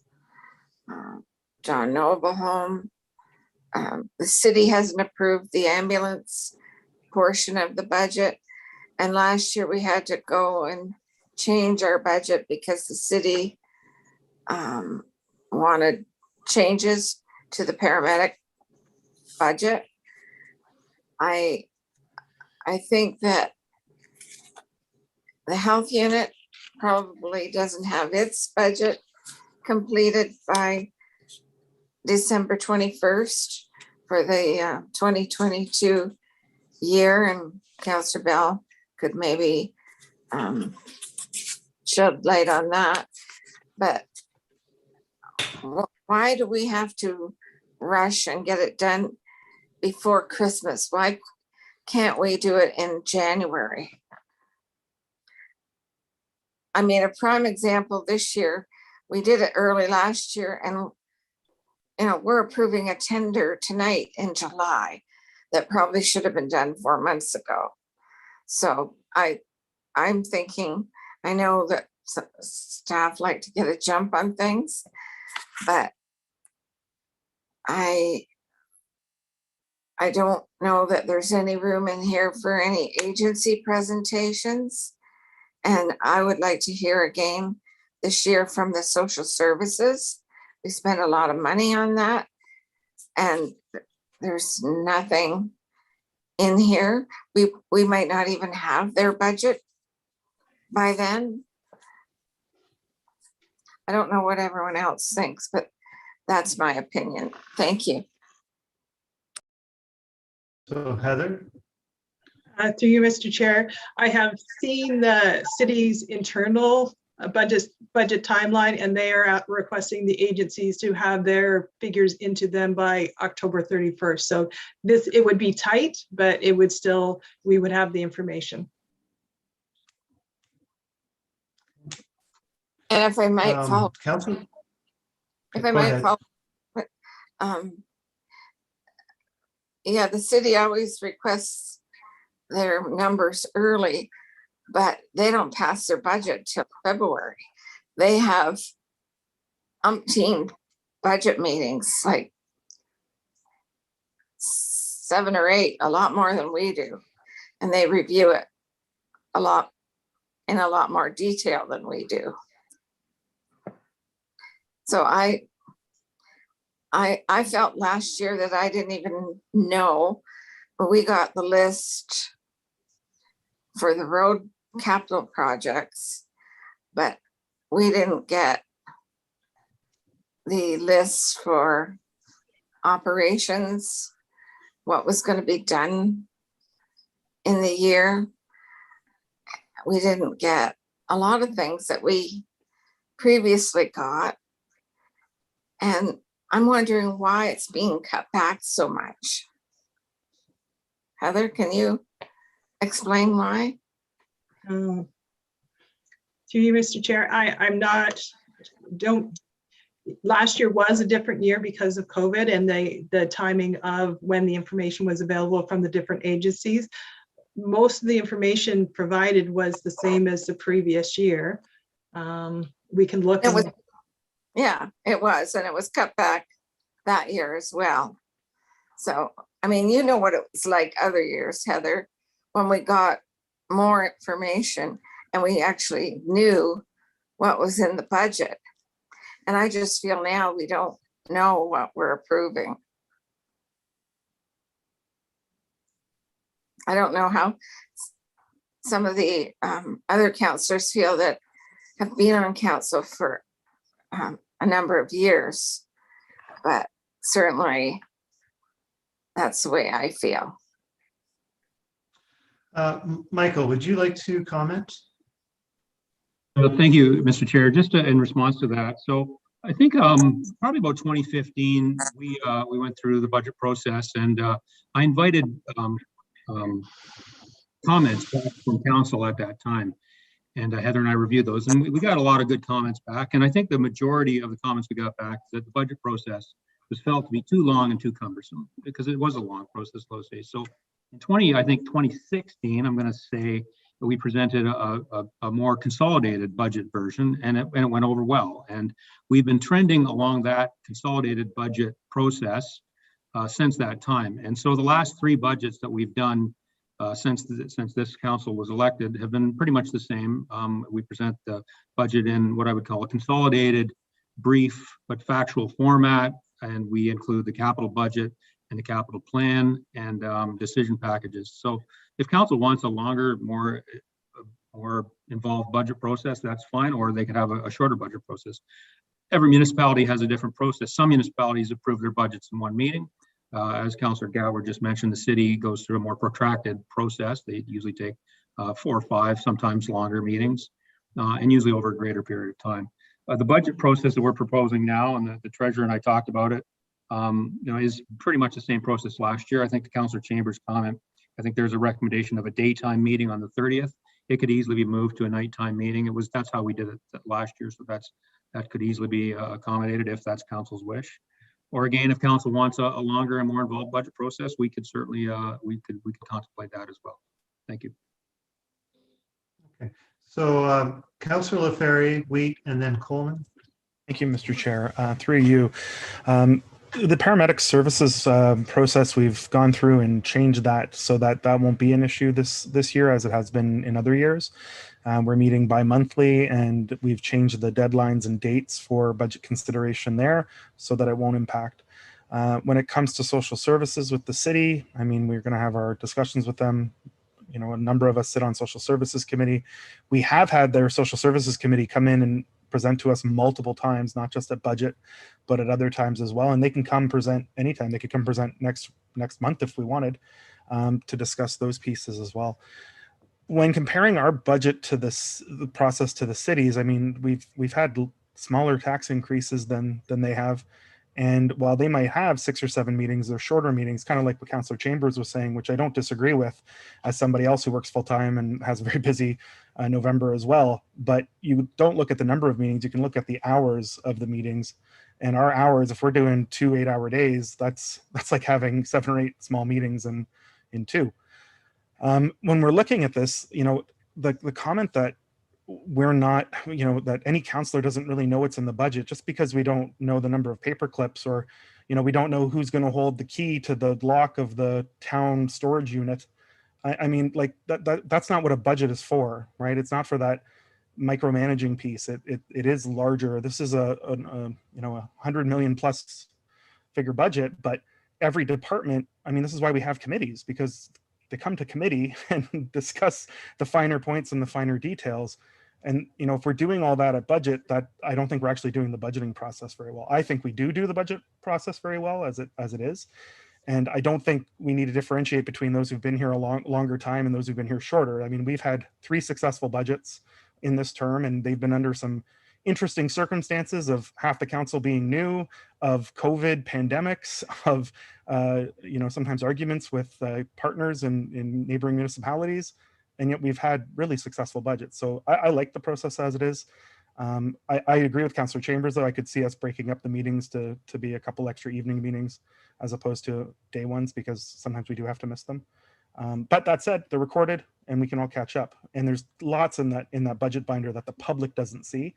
John Noble Home, the city hasn't approved the ambulance portion of the budget. And last year we had to go and change our budget because the city wanted changes to the paramedic budget. I think that the health unit probably doesn't have its budget completed by December 21st for the 2022 year, and Councillor Bell could maybe shed light on that. But why do we have to rush and get it done before Christmas? Why can't we do it in January? I mean, a prime example this year, we did it early last year, and we're approving a tender tonight in July that probably should have been done 4 months ago. So I'm thinking, I know that staff like to get a jump on things, but I don't know that there's any room in here for any agency presentations. And I would like to hear again this year from the social services. We spent a lot of money on that. And there's nothing in here. We might not even have their budget by then. I don't know what everyone else thinks, but that's my opinion. Thank you. So Heather? Through you, Mr. Chair, I have seen the city's internal budget timeline, and they are requesting the agencies to have their figures into them by October 31st. So it would be tight, but it would still, we would have the information. And if I might follow, Council? if I Go might ahead. follow, yeah, the city always requests their numbers early, but they don't pass their budget till February. They have umpteen budget meetings, like 7 or 8, a lot more than we do. And they review it in a lot more detail than we do. So I felt last year that I didn't even know, but we got the list for the road capital projects, but we didn't get the list for operations, what was going to be done in the year. We didn't get a lot of things that we previously got. And I'm wondering why it's being cut back so much. Heather, can you explain why? To you, Mr. Chair, last year was a different year because of COVID and the timing of when the information was available from the different agencies. Most of the information provided was the same as the previous year. We can look. Yeah, it was, and it was cut back that year as well. So, I mean, you know what it was like other years, Heather, when we got more information and we actually knew what was in the budget. And I just feel now we don't know what we're approving. I don't know how some of the other councillors feel that have been on council for a number of years, but certainly that's the way I feel. Michael, would you like to comment? Well, thank you, Mr. Chair. Just in response to that, so I think probably about 2015, we went through the budget process, and I invited comments back from council at that time. And Heather and I reviewed those, and we got a lot of good comments back. And I think the majority of the comments we got back is that the budget process was felt to be too long and too cumbersome, because it was a long process, those days. So in 2016, I'm going to say that we presented a more consolidated budget version, and it went over well. And we've been trending along that consolidated budget process since that time. And so the last 3 budgets that we've done since this council was elected have been pretty much the same. We present the budget in what I would call a consolidated, brief, but factual format, and we include the capital budget and the capital plan and decision packages. So if council wants a longer, more involved budget process, that's fine, or they could have a shorter budget process. Every municipality has a different process. Some municipalities approve their budgets in one meeting. As Councillor Gower just mentioned, the city goes through a more protracted process. They usually take 4 or 5, sometimes longer meetings, and usually over a greater period of time. The budget process that we're proposing now, and the treasurer and I talked about it, is pretty much the same process last year. I think the Councillor Chambers' comment, I think there's a recommendation of a daytime meeting on the 30th. It could easily be moved to a nighttime meeting. That's how we did it last year. So that could easily be accommodated if that's council's wish. Or again, if council wants a longer and more involved budget process, we could certainly we could contemplate that as well. Thank you. Okay, so Councillor LaFerrier, Wheat, and then Coleman. Thank you, Mr. Chair. Through you, the paramedic services process, we've gone through and changed that so that won't be an issue this year as it has been in other years. We're meeting bi-monthly, and we've changed the deadlines and dates for budget consideration there so that it won't impact. When it comes to social services with the city, I mean, we're going to have our discussions with them. You know, a number of us sit on social services committee. We have had their social services committee come in and present to us multiple times, not just at budget, but at other times as well. And they can come present anytime. They could come present next month if we wanted, to discuss those pieces as well. When comparing our budget to the process to the cities, I mean, we've had smaller tax increases than they have. And while they might have 6 or 7 meetings, they're shorter meetings, kind of like what Councillor Chambers was saying, which I don't disagree with as somebody else who works full time and has a very busy November as well. But you don't look at the number of meetings, you can look at the hours of the meetings. And our hours, if we're doing 2 8-hour days, that's like having 7 or 8 small meetings in 2. When we're looking at this, you know, the comment that we're not, you know, that any counselor doesn't really know what's in the budget just because we don't know the number of paper clips, or, you know, we don't know who's going to hold the key to the lock of the town storage unit. I mean, like that's not what a budget is for, right? It's not for that micromanaging piece. It is larger. This is a you know, 100 million plus figure budget, but every department, I mean, this is why we have committees, because they come to committee and discuss the finer points and the finer details. And, you know, if we're doing all that at budget, that I don't think we're actually doing the budgeting process very well. I think we do the budget process very well as it is. And I don't think we need to differentiate between those who've been here a longer time and those who've been here shorter. I mean, we've had 3 successful budgets in this term, and they've been under some interesting circumstances of half the council being new, of COVID pandemics, of, you know, sometimes arguments with partners in neighboring municipalities. And yet we've had really successful budgets. So I like the process as it is. I agree with Councillor Chambers, though. I could see us breaking up the meetings to be a couple extra evening meetings as opposed to day ones, because sometimes we do have to miss them. But that said, they're recorded and we can all catch up. And there's lots in that budget binder that the public doesn't see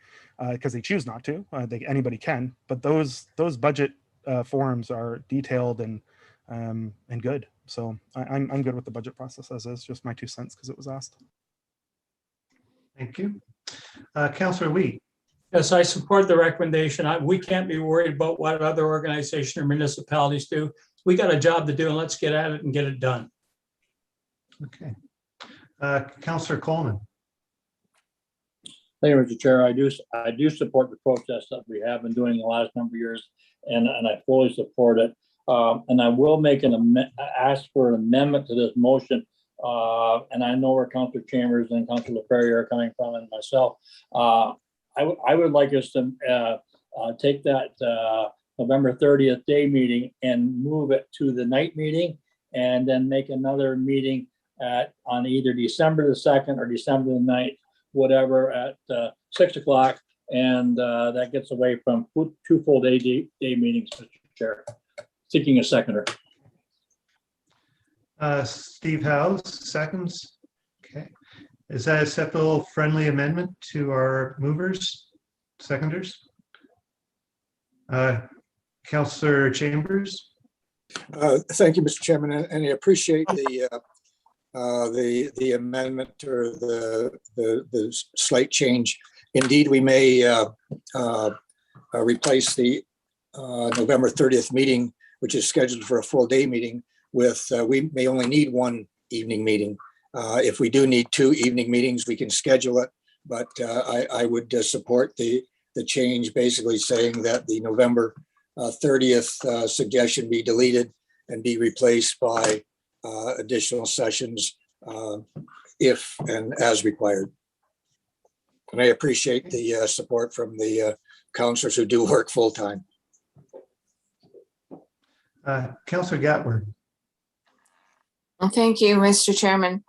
because they choose not to. Anybody can, but those budget forums are detailed and good. So I'm good with the budget process as is. Just my 2 cents because it was asked. Thank you. Councillor Wee. Yes, I support the recommendation. We can't be worried about what other organizations or municipalities do. We got a job to do, and let's get at it and get it done. Okay. Councillor Coleman. Thank you, Mr. Chair. I do support the process that we have been doing the last number of years, and I fully support it. And I will make ask for an amendment to this motion. And I know where Councillor Chambers and Councillor Ferrier are coming from, and myself. I would like us to take that November 30th day meeting and move it to the night meeting, and then make another meeting on either December the 2nd or December the 9th, whatever, at 6 o'clock. And that gets away from 2 full day meetings, Mr. Chair. Seeking a seconder. Steve Howes, seconds. Okay. Is that a acceptable friendly amendment to our movers, seconders? Councillor Chambers. Thank you, Mr. Chairman, and I appreciate the amendment or the slight change. Indeed, we may replace the November 30th meeting, which is scheduled for a full day meeting, with we may only need 1 evening meeting. If we do need 2 evening meetings, we can schedule it. But I would support the change, basically saying that the November 30th suggestion be deleted and be replaced by additional sessions if and as required. And I appreciate the support from the councillors who do work full time. Councillor Gatward. Thank you, Mr. Chairman.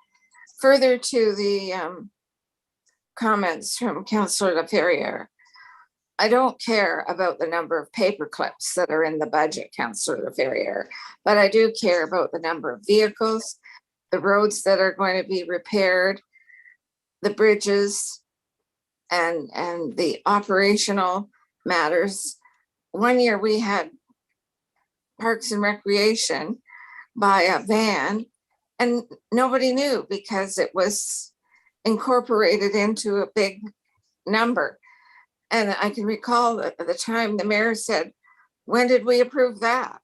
Further to the comments from Councillor Ferrier, I don't care about the number of paper clips that are in the budget, Councillor Ferrier, but I do care about the number of vehicles, the roads that are going to be repaired, the bridges, and the operational matters. One year we had Parks and Recreation by a van, and nobody knew because it was incorporated into a big number. And I can recall at the time the mayor said, when did we approve that?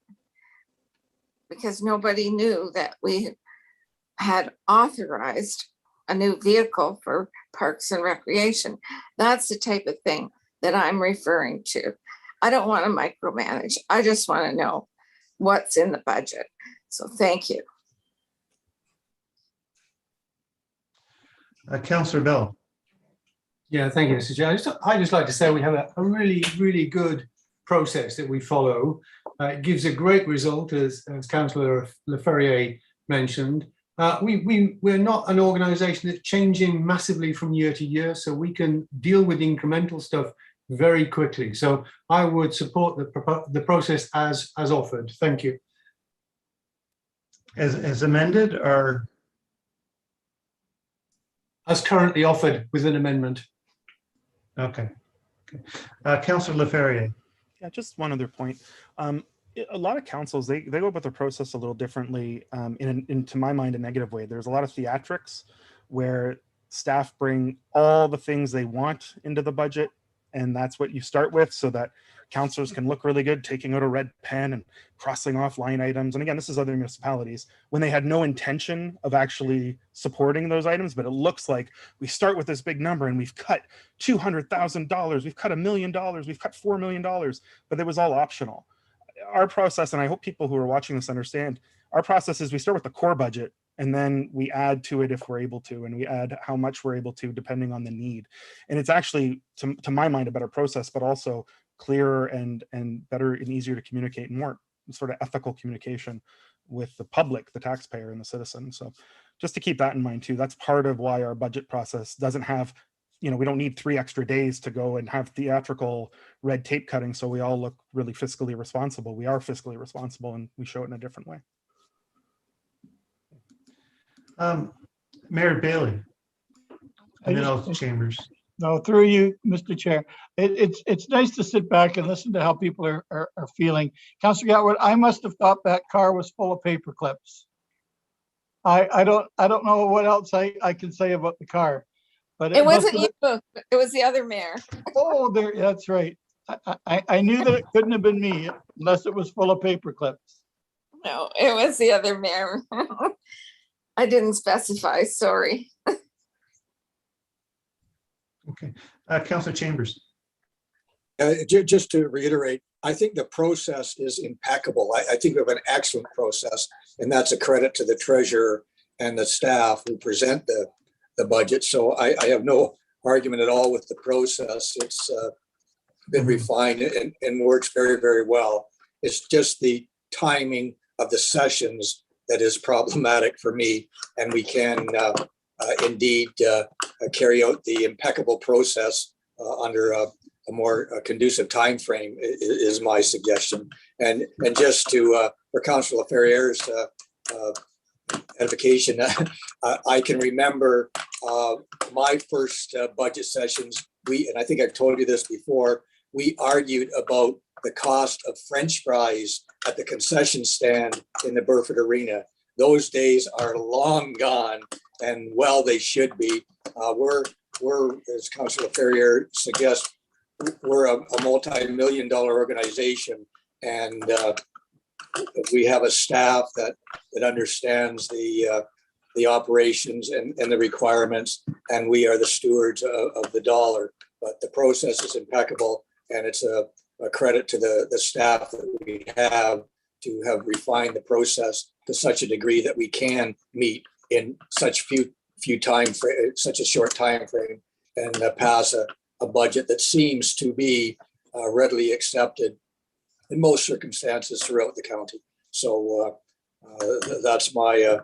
because nobody knew that we had authorized a new vehicle for Parks and Recreation. That's the type of thing that I'm referring to. I don't want to micromanage. I just want to know what's in the budget. So thank you. Councillor Bell. Yeah, thank you, Mr. Chair. I just like to say we have a really, really good process that we follow. It gives a great result, as Councillor Leferrier mentioned. We're not an organisation that's changing massively from year to year, so we can deal with incremental stuff very quickly. So I would support the process as offered. Thank you. As amended, or as currently offered with an amendment. Okay. Councillor Leferrier. Yeah, just one other point. A lot of councils, they go about their process a little differently in to my mind, a negative way. There's a lot of theatrics where staff bring all the things they want into the budget, and that's what you start with, so that councillors can look really good taking out a red pen and crossing off line items. And again, this is other municipalities when they had no intention of actually supporting those items, but it looks like we start with this big number and we've cut $200,000, we've cut $1 million, we've cut $4 million, but it was all optional. Our process, and I hope people who are watching this understand, our process is we start with the core budget and then we add to it if we're able to, and we add how much we're able to depending on the need. And it's actually, to my mind, a better process, but also clearer and better and easier to communicate, and more sort of ethical communication with the public, the taxpayer and the citizen. So just to keep that in mind too, that's part of why our budget process doesn't have, we don't need 3 extra days to go and have theatrical red tape cutting so we all look really fiscally responsible. We are fiscally responsible and we show it in a different way. Mayor Bailey. And then also Chambers. No, through you, Mr. Chair. It's nice to sit back and listen to how people are feeling. Councillor Gatwood, I must have thought that car was full of paper clips. I don't know what else I can say about the car, but it wasn't you. It was the other mayor. Oh, there. That's right. I knew that it couldn't have been me unless it was full of paper clips. No, it was the other mayor. I didn't specify. Sorry. Okay, Councillor Chambers. Just to reiterate, I think the process is impeccable. I think we have an excellent process, and that's a credit to the treasurer and the staff who present the budget. So I have no argument at all with the process. It's been refined and works very, very well. It's just the timing of the sessions that is problematic for me, and we can indeed carry out the impeccable process under a more conducive time frame is my suggestion. And just to for Councillor Ferrier's edification, I can remember my first budget sessions. And I think I've told you this before, we argued about the cost of French fries at the concession stand in the Burford Arena. Those days are long gone, and well, they should be. We're as Councillor Ferrier suggests, we're a multi-million-dollar organization, and we have a staff that understands the operations and the requirements, and we are the stewards of the dollar. But the process is impeccable, and it's a credit to the staff that we have to have refined the process to such a degree that we can meet in such such a short time frame, and pass a budget that seems to be readily accepted in most circumstances throughout the county. So that's my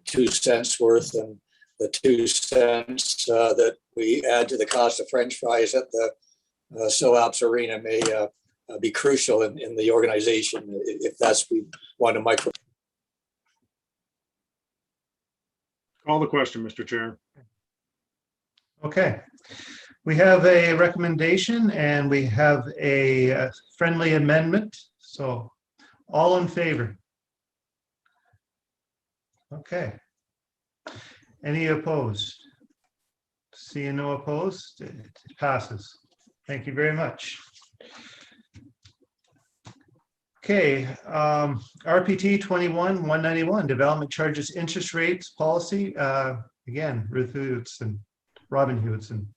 2 cents worth, and the 2 cents that we add to the cost of French fries at the SOAPS Arena may be crucial in the organization if that's we want to micro. Call the question, Mr. Chair. Okay, we have a recommendation and we have a friendly amendment. So all in favor? Okay. Any opposed? Seeing no opposed, it passes. Thank you very much. Okay. Okay, RPT 21-191, development charges interest rates policy. Again, Ruth Hewitson, Robin Hewitson.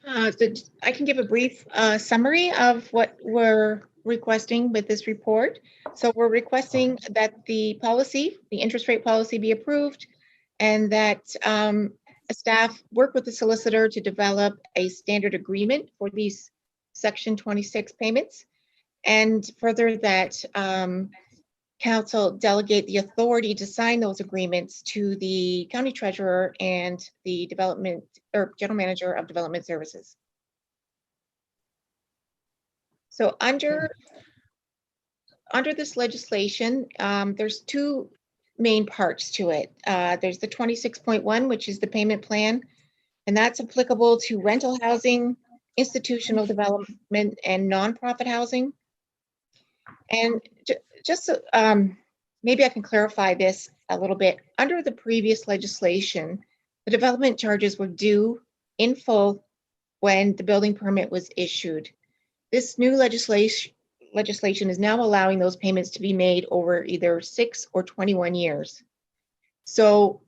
So I can give a brief summary of what we're requesting with this report. So we're requesting that the policy, the interest rate policy, be approved, and that staff work with the solicitor to develop a standard agreement for these Section 26 payments, and further that council delegate the authority to sign those agreements to the county treasurer and the development or general manager of development services. So under this legislation, there's two main parts to it. There's the 26.1, which is the payment plan, and that's applicable to rental housing, institutional development, and nonprofit housing. And just maybe I can clarify this a little bit. Under the previous legislation, the development charges were due in full when the building permit was issued. This new legislation is now allowing those payments to be made over either 6 or 21 years. So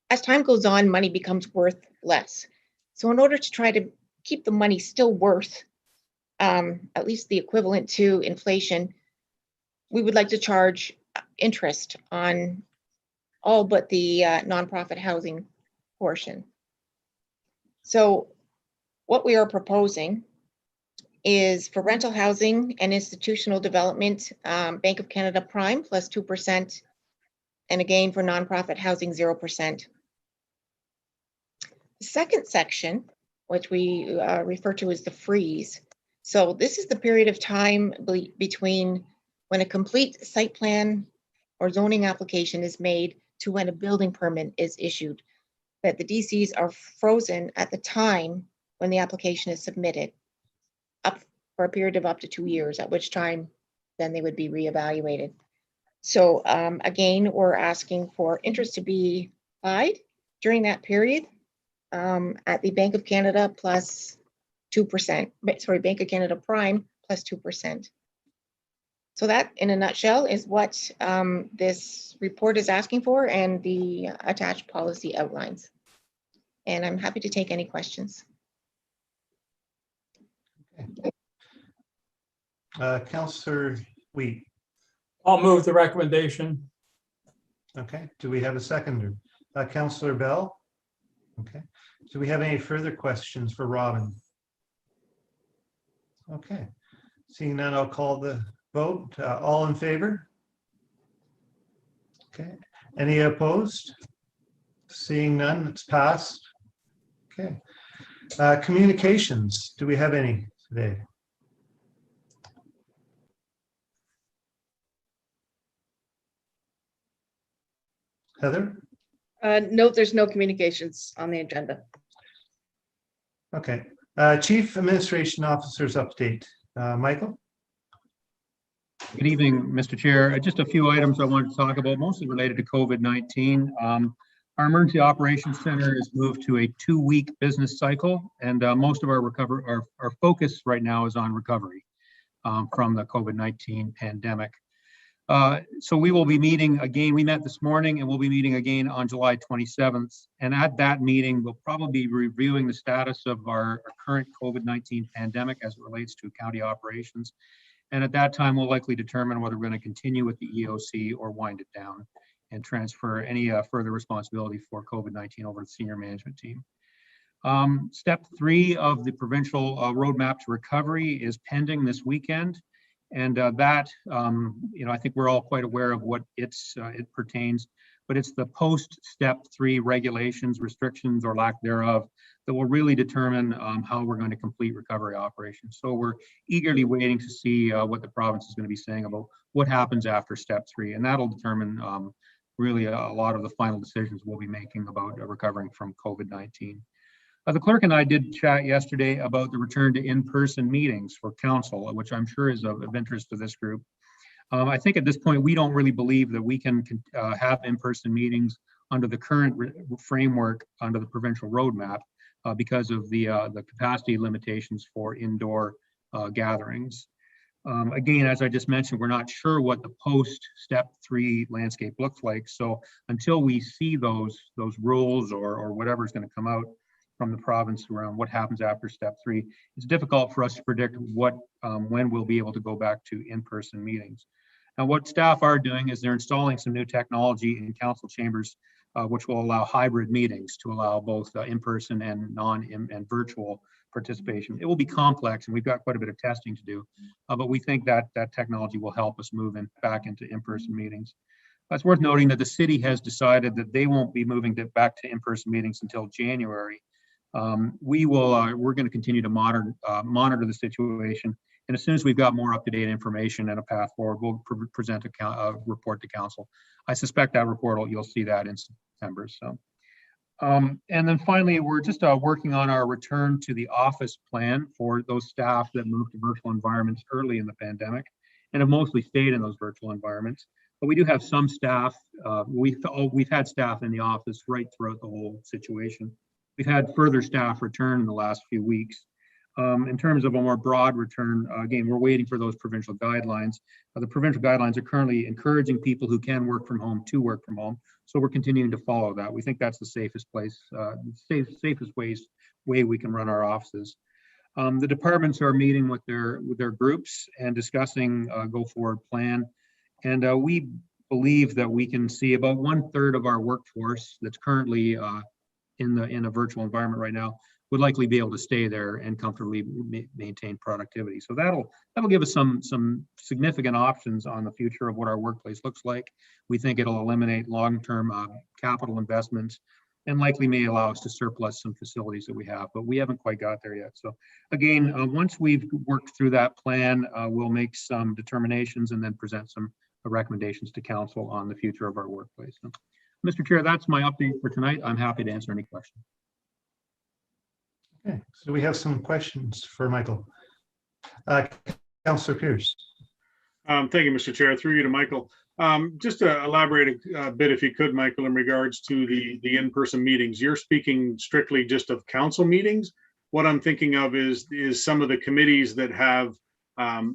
as time goes on, money becomes worth less. So in order to try to keep the money still worth at least the equivalent to inflation, we would like to charge interest on all but the nonprofit housing portion. So what we are proposing is for rental housing and institutional development, Bank of Canada Prime plus 2%, and again for nonprofit housing 0%. The second section, which we refer to as the freeze. So this is the period of time between when a complete site plan or zoning application is made to when a building permit is issued, that the DCs are frozen at the time when the application is submitted, up for a period of up to 2 years, at which time then they would be reevaluated. So again, we're asking for interest to be applied during that period at the Bank of Canada plus 2%, sorry, Bank of Canada Prime plus 2%. So that, in a nutshell, is what this report is asking for and the attached policy outlines. And I'm happy to take any questions. Councillor Wheat. I'll move the recommendation. Okay, do we have a seconder? Councillor Bell? Okay, do we have any further questions for Robin? Okay, seeing none, I'll call the vote. All in favor? Okay, any opposed? Seeing none, it's passed. Okay, communications, do we have any today? Heather? No, there's no communications on the agenda. Okay, Chief Administration Officer's update. Michael? Good evening, Mr. Chair. Just a few items I wanted to talk about, mostly related to COVID-19. Our Emergency Operations Center has moved to a 2-week business cycle, and most of our focus right now is on recovery from the COVID-19 pandemic. So we will be meeting again. We met this morning and we'll be meeting again on July 27th. And at that meeting, we'll probably be reviewing the status of our current COVID-19 pandemic as it relates to county operations. And at that time, we'll likely determine whether we're going to continue with the EOC or wind it down and transfer any further responsibility for COVID-19 over to the senior management team. Step 3 of the provincial roadmap to recovery is pending this weekend. And that, I think we're all quite aware of what it pertains, but it's the post-step 3 regulations, restrictions, or lack thereof that will really determine how we're going to complete recovery operations. So we're eagerly waiting to see what the province is going to be saying about what happens after step 3, and that'll determine really a lot of the final decisions we'll be making about recovering from COVID-19. The clerk and I did chat yesterday about the return to in-person meetings for council, which I'm sure is of interest to this group. I think at this point, we don't really believe that we can have in-person meetings under the current framework under the provincial roadmap because of the capacity limitations for indoor gatherings. Again, as I just mentioned, we're not sure what the post step 3 landscape looks like. So until we see those rules or whatever is going to come out from the province around what happens after step 3, it's difficult for us to predict when we'll be able to go back to in-person meetings. Now, what staff are doing is they're installing some new technology in council chambers, which will allow hybrid meetings to allow both in-person and and virtual participation. It will be complex, and we've got quite a bit of testing to do, but we think that that technology will help us move back into in-person meetings. It's worth noting that the city has decided that they won't be moving back to in-person meetings until January. We're going to continue to monitor the situation, and as soon as we've got more up-to-date information and a path forward, we'll present a report to council. I suspect that report, you'll see that in September. So. And then finally, we're just working on our return to the office plan for those staff that moved to virtual environments early in the pandemic and have mostly stayed in those virtual environments. But we do have some staff, we've had staff in the office right throughout the whole situation. We've had further staff return in the last few weeks. In terms of a more broad return, again, we're waiting for those provincial guidelines. The provincial guidelines are currently encouraging people who can work from home to work from home. So we're continuing to follow that. We think that's the safest place, safest way we can run our offices. The departments are meeting with their groups and discussing a go forward plan. And we believe that we can see about 1/3 of our workforce that's currently in a virtual environment right now would likely be able to stay there and comfortably maintain productivity. So that'll give us some significant options on the future of what our workplace looks like. We think it'll eliminate long-term capital investments and likely may allow us to surplus some facilities that we have, but we haven't quite got there yet. So again, once we've worked through that plan, we'll make some determinations and then present some recommendations to council on the future of our workplace. So, Mr. Chair, that's my update for tonight. I'm happy to answer any questions. Okay, so we have some questions for Michael. Councillor Pierce. Thank you, Mr. Chair. Through you to Michael. Just to elaborate a bit, if you could, Michael, in regards to the in-person meetings. You're speaking strictly just of council meetings. What I'm thinking of is some of the committees that have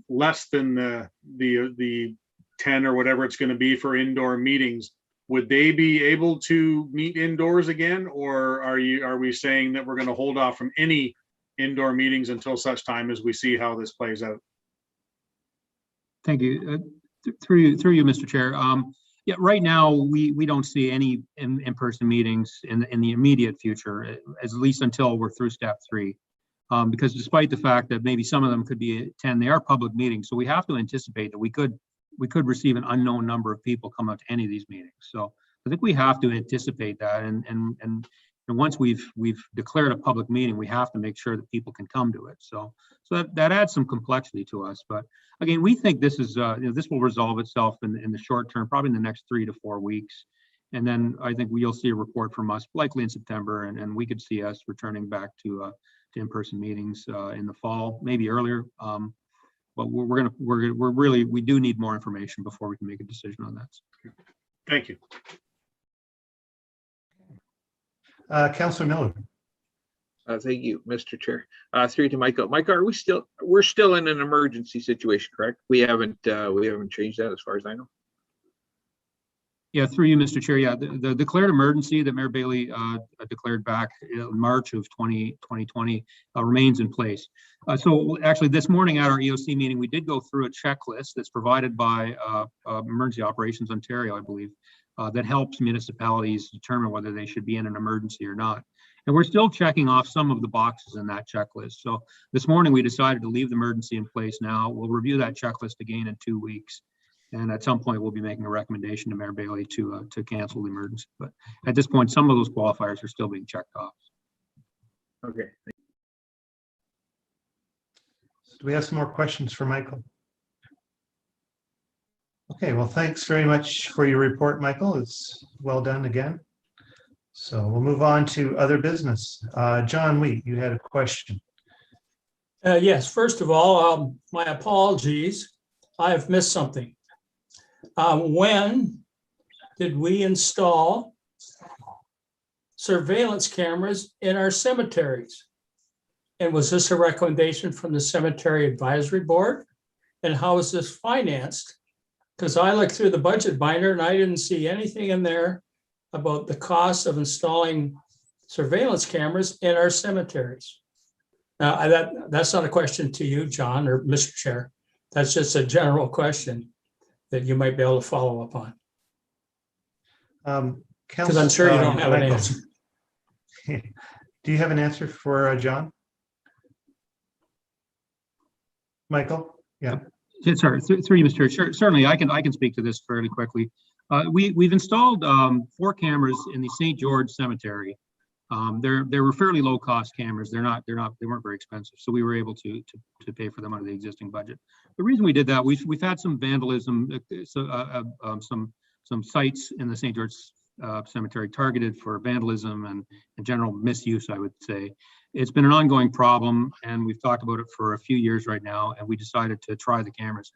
less than the 10 or whatever it's going to be for indoor meetings. Would they be able to meet indoors again, or are we saying that we're going to hold off from any indoor meetings until such time as we see how this plays out? Thank you. Through you, Mr. Chair. Yeah, right now we don't see any in-person meetings in the immediate future, at least until we're through step 3. Because despite the fact that maybe some of them could be 10, they are public meetings, so we have to anticipate that we could receive an unknown number of people come out to any of these meetings. So I think we have to anticipate that, and once we've declared a public meeting, we have to make sure that people can come to it. So that adds some complexity to us. But again, we think this is this will resolve itself in the short term, probably in the next 3 to 4 weeks, and then I think you'll see a report from us likely in September, and we could see us returning back to in-person meetings in the fall, maybe earlier. But we do need more information before we can make a decision on that. Thank you. Councillor Miller. Thank you, Mr. Chair. Through to Michael. Michael, we're still in an emergency situation, correct? We haven't changed that as far as I know. Yeah, through you, Mr. Chair. Yeah, the declared emergency that Mayor Bailey declared back in March of 2020 remains in place. So actually this morning at our EOC meeting, we did go through a checklist that's provided by Emergency Operations Ontario, I believe, that helps municipalities determine whether they should be in an emergency or not. And we're still checking off some of the boxes in that checklist. So this morning we decided to leave the emergency in place now. We'll review that checklist again in 2 weeks. And at some point, we'll be making a recommendation to Mayor Bailey to cancel the emergency. But at this point, some of those qualifiers are still being checked off. Okay. Do we have some more questions for Michael? Okay, well, thanks very much for your report, Michael. It's well done again. So we'll move on to other business. John Wheat, you had a question. Yes, first of all, my apologies. I have missed something. When did we install surveillance cameras in our cemeteries? And was this a recommendation from the Cemetery Advisory Board? and how is this financed? Because I looked through the budget binder and I didn't see anything in there about the cost of installing surveillance cameras in our cemeteries. Now, that's not a question to you, John or Mr. Chair. That's just a general question that you might be able to follow up on. Because I'm sure you don't have an Michael. answer. Do you have an answer for John? Michael? Yeah. Yeah, sorry, through you, Mr. Chair. Certainly, I can speak to this fairly quickly. We've installed 4 cameras in the St. George Cemetery. They were fairly low cost cameras. They weren't very expensive, so we were able to pay for them under the existing budget. The reason we did that, we've had some vandalism, some sites in the St. George Cemetery targeted for vandalism and general misuse, I would say. It's been an ongoing problem, and we've talked about it for a few years right now, and we decided to try the cameras.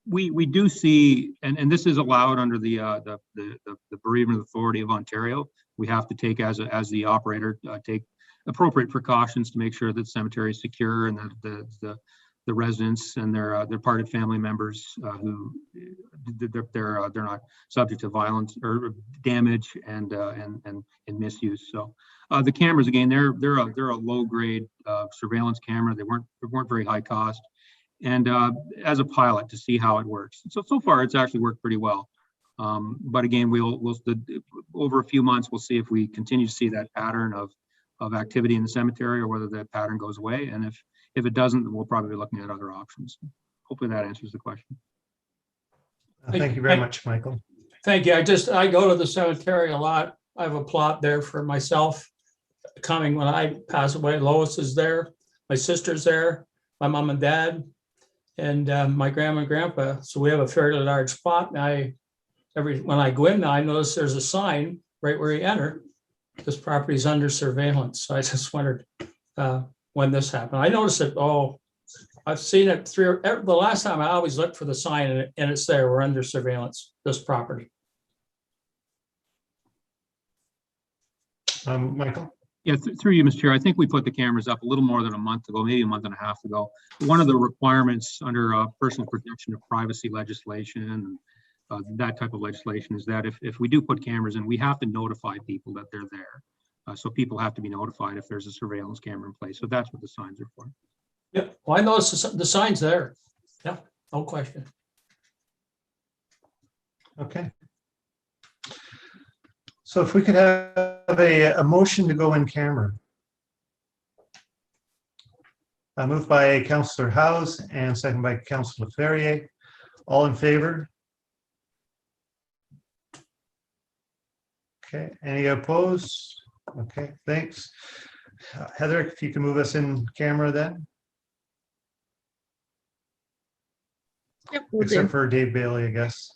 We do see, and this is allowed under the Bereavement Authority of Ontario. We have to take, as the operator, take appropriate precautions to make sure that the cemetery is secure and that the residents and their departed family members who they're not subject to violence or damage and misuse. So the cameras, again, they're a low grade surveillance camera. They weren't very high cost, and as a pilot to see how it works. So far it's actually worked pretty well. But again, we'll over a few months we'll see if we continue to see that pattern of activity in the cemetery or whether that pattern goes away. And if it doesn't, then we'll probably be looking at other options. Hopefully that answers the question. Thank you very much, Michael. Thank you. I go to the cemetery a lot. I have a plot there for myself coming when I pass away. Lois is there, my sister's there, my mom and dad, and my grandma and grandpa. So we have a fairly large plot. And when I go in, I notice there's a sign right where you enter. This property is under surveillance. So I just wondered when this happened. I noticed it. I've seen it the last time. I always look for the sign, and it's there. We're under surveillance. This property. Michael. Yeah, through you, Mr. Chair. I think we put the cameras up a little more than a month ago, maybe a month and a half ago. One of the requirements under personal protection of privacy legislation and that type of legislation is that if we do put cameras in, we have to notify people that they're there. So people have to be notified if there's a surveillance camera in place. So that's what the signs are for. Yeah, well, I noticed the sign's there. Yeah, no question. Okay. So if we could have a motion to go in camera. Moved by Councillor House and second by Councillor Ferrier. All in favor? Okay, any opposed? Okay, thanks. Heather, if you can move us in camera then. Yep, we'll Except do. for Dave Bailey, I guess.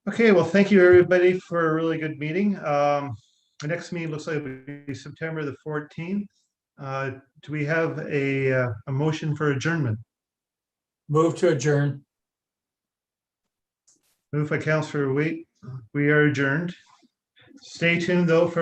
Okay, well, thank you, everybody, for a really good meeting. The next meeting looks like it'll be September the 14th. Do we have a motion for adjournment? Move to adjourn. Moved by Councillor Wait. We are adjourned. Stay tuned, though, for